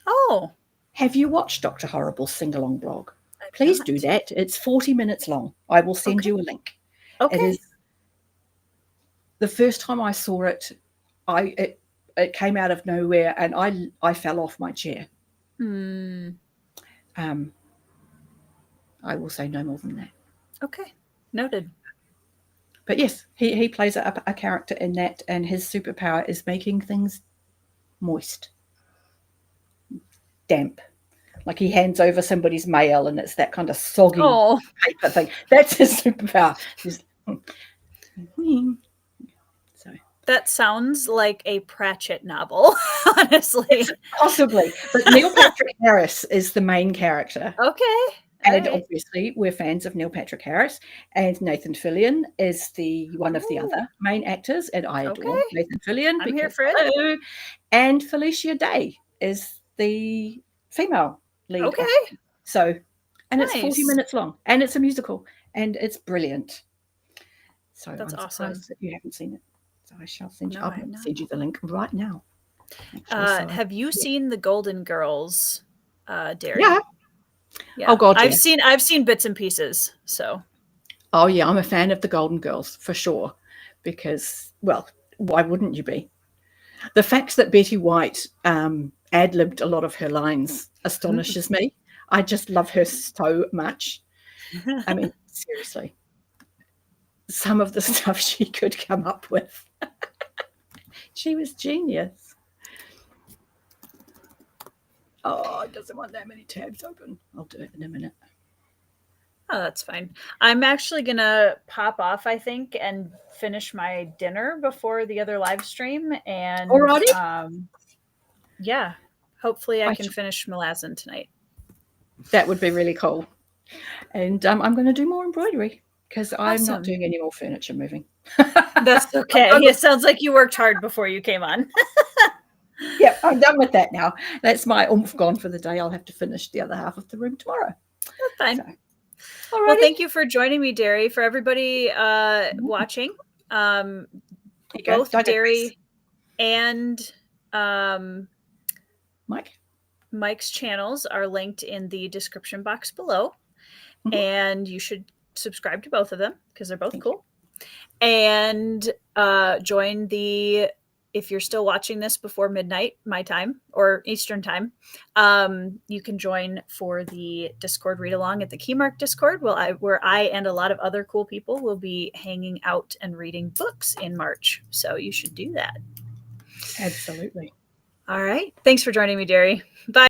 Oh. Have you watched Dr. Horrible's sing-along blog? Please do that. It's 40 minutes long. I will send you a link. Okay. It is. The first time I saw it, it came out of nowhere, and I fell off my chair. I will say no more than that. Okay, noted. But yes, he plays a character in that, and his superpower is making things moist, damp. Like he hands over somebody's mail, and it's that kind of soggy paper thing. That's his superpower. So that sounds like a Pratchett novel, honestly. Possibly, but Neil Patrick Harris is the main character. Okay. And obviously, we're fans of Neil Patrick Harris, and Nathan Fillion is the one of the other main actors, and I adore Nathan Fillion. I'm here for it. And Felicia Day is the female lead. Okay. So, and it's 40 minutes long, and it's a musical, and it's brilliant. So that's awesome that you haven't seen it. So I shall send you. No, I'll send you the link right now. Have you seen the Golden Girls, Derry? Yeah. Yeah. Oh God, I've seen bits and pieces. So. Oh yeah, I'm a fan of the Golden Girls for sure, because why wouldn't you be? The fact that Betty White ad-libbed a lot of her lines astonishes me. I just love her so much. I mean, seriously, some of the stuff she could come up with. She was genius. Oh, it doesn't want that many tabs open. I'll do it in a minute. Oh, that's fine. I'm actually going to pop off, I think, and finish my dinner before the other live stream. And alrighty. Yeah, hopefully I can finish Malazan tonight. That would be really cool. And I'm going to do more embroidery because I'm not doing any more furniture moving. That's okay. It sounds like you worked hard before you came on. Yep, I'm done with that now. That's my oomph gone for the day. I'll have to finish the other half of the room tomorrow. That's fine. Well, thank you for joining me, Derry. For everybody watching, both Derry and Mike's channels are linked in the description box below. And you should subscribe to both of them because they're both cool. And join if you're still watching this before midnight, my time, or Eastern time, you can join for the Discord read along at the Keymark Discord, where I and a lot of other cool people will be hanging out and reading books in March. So you should do that. Absolutely. All right. Thanks for joining me, Derry. Bye.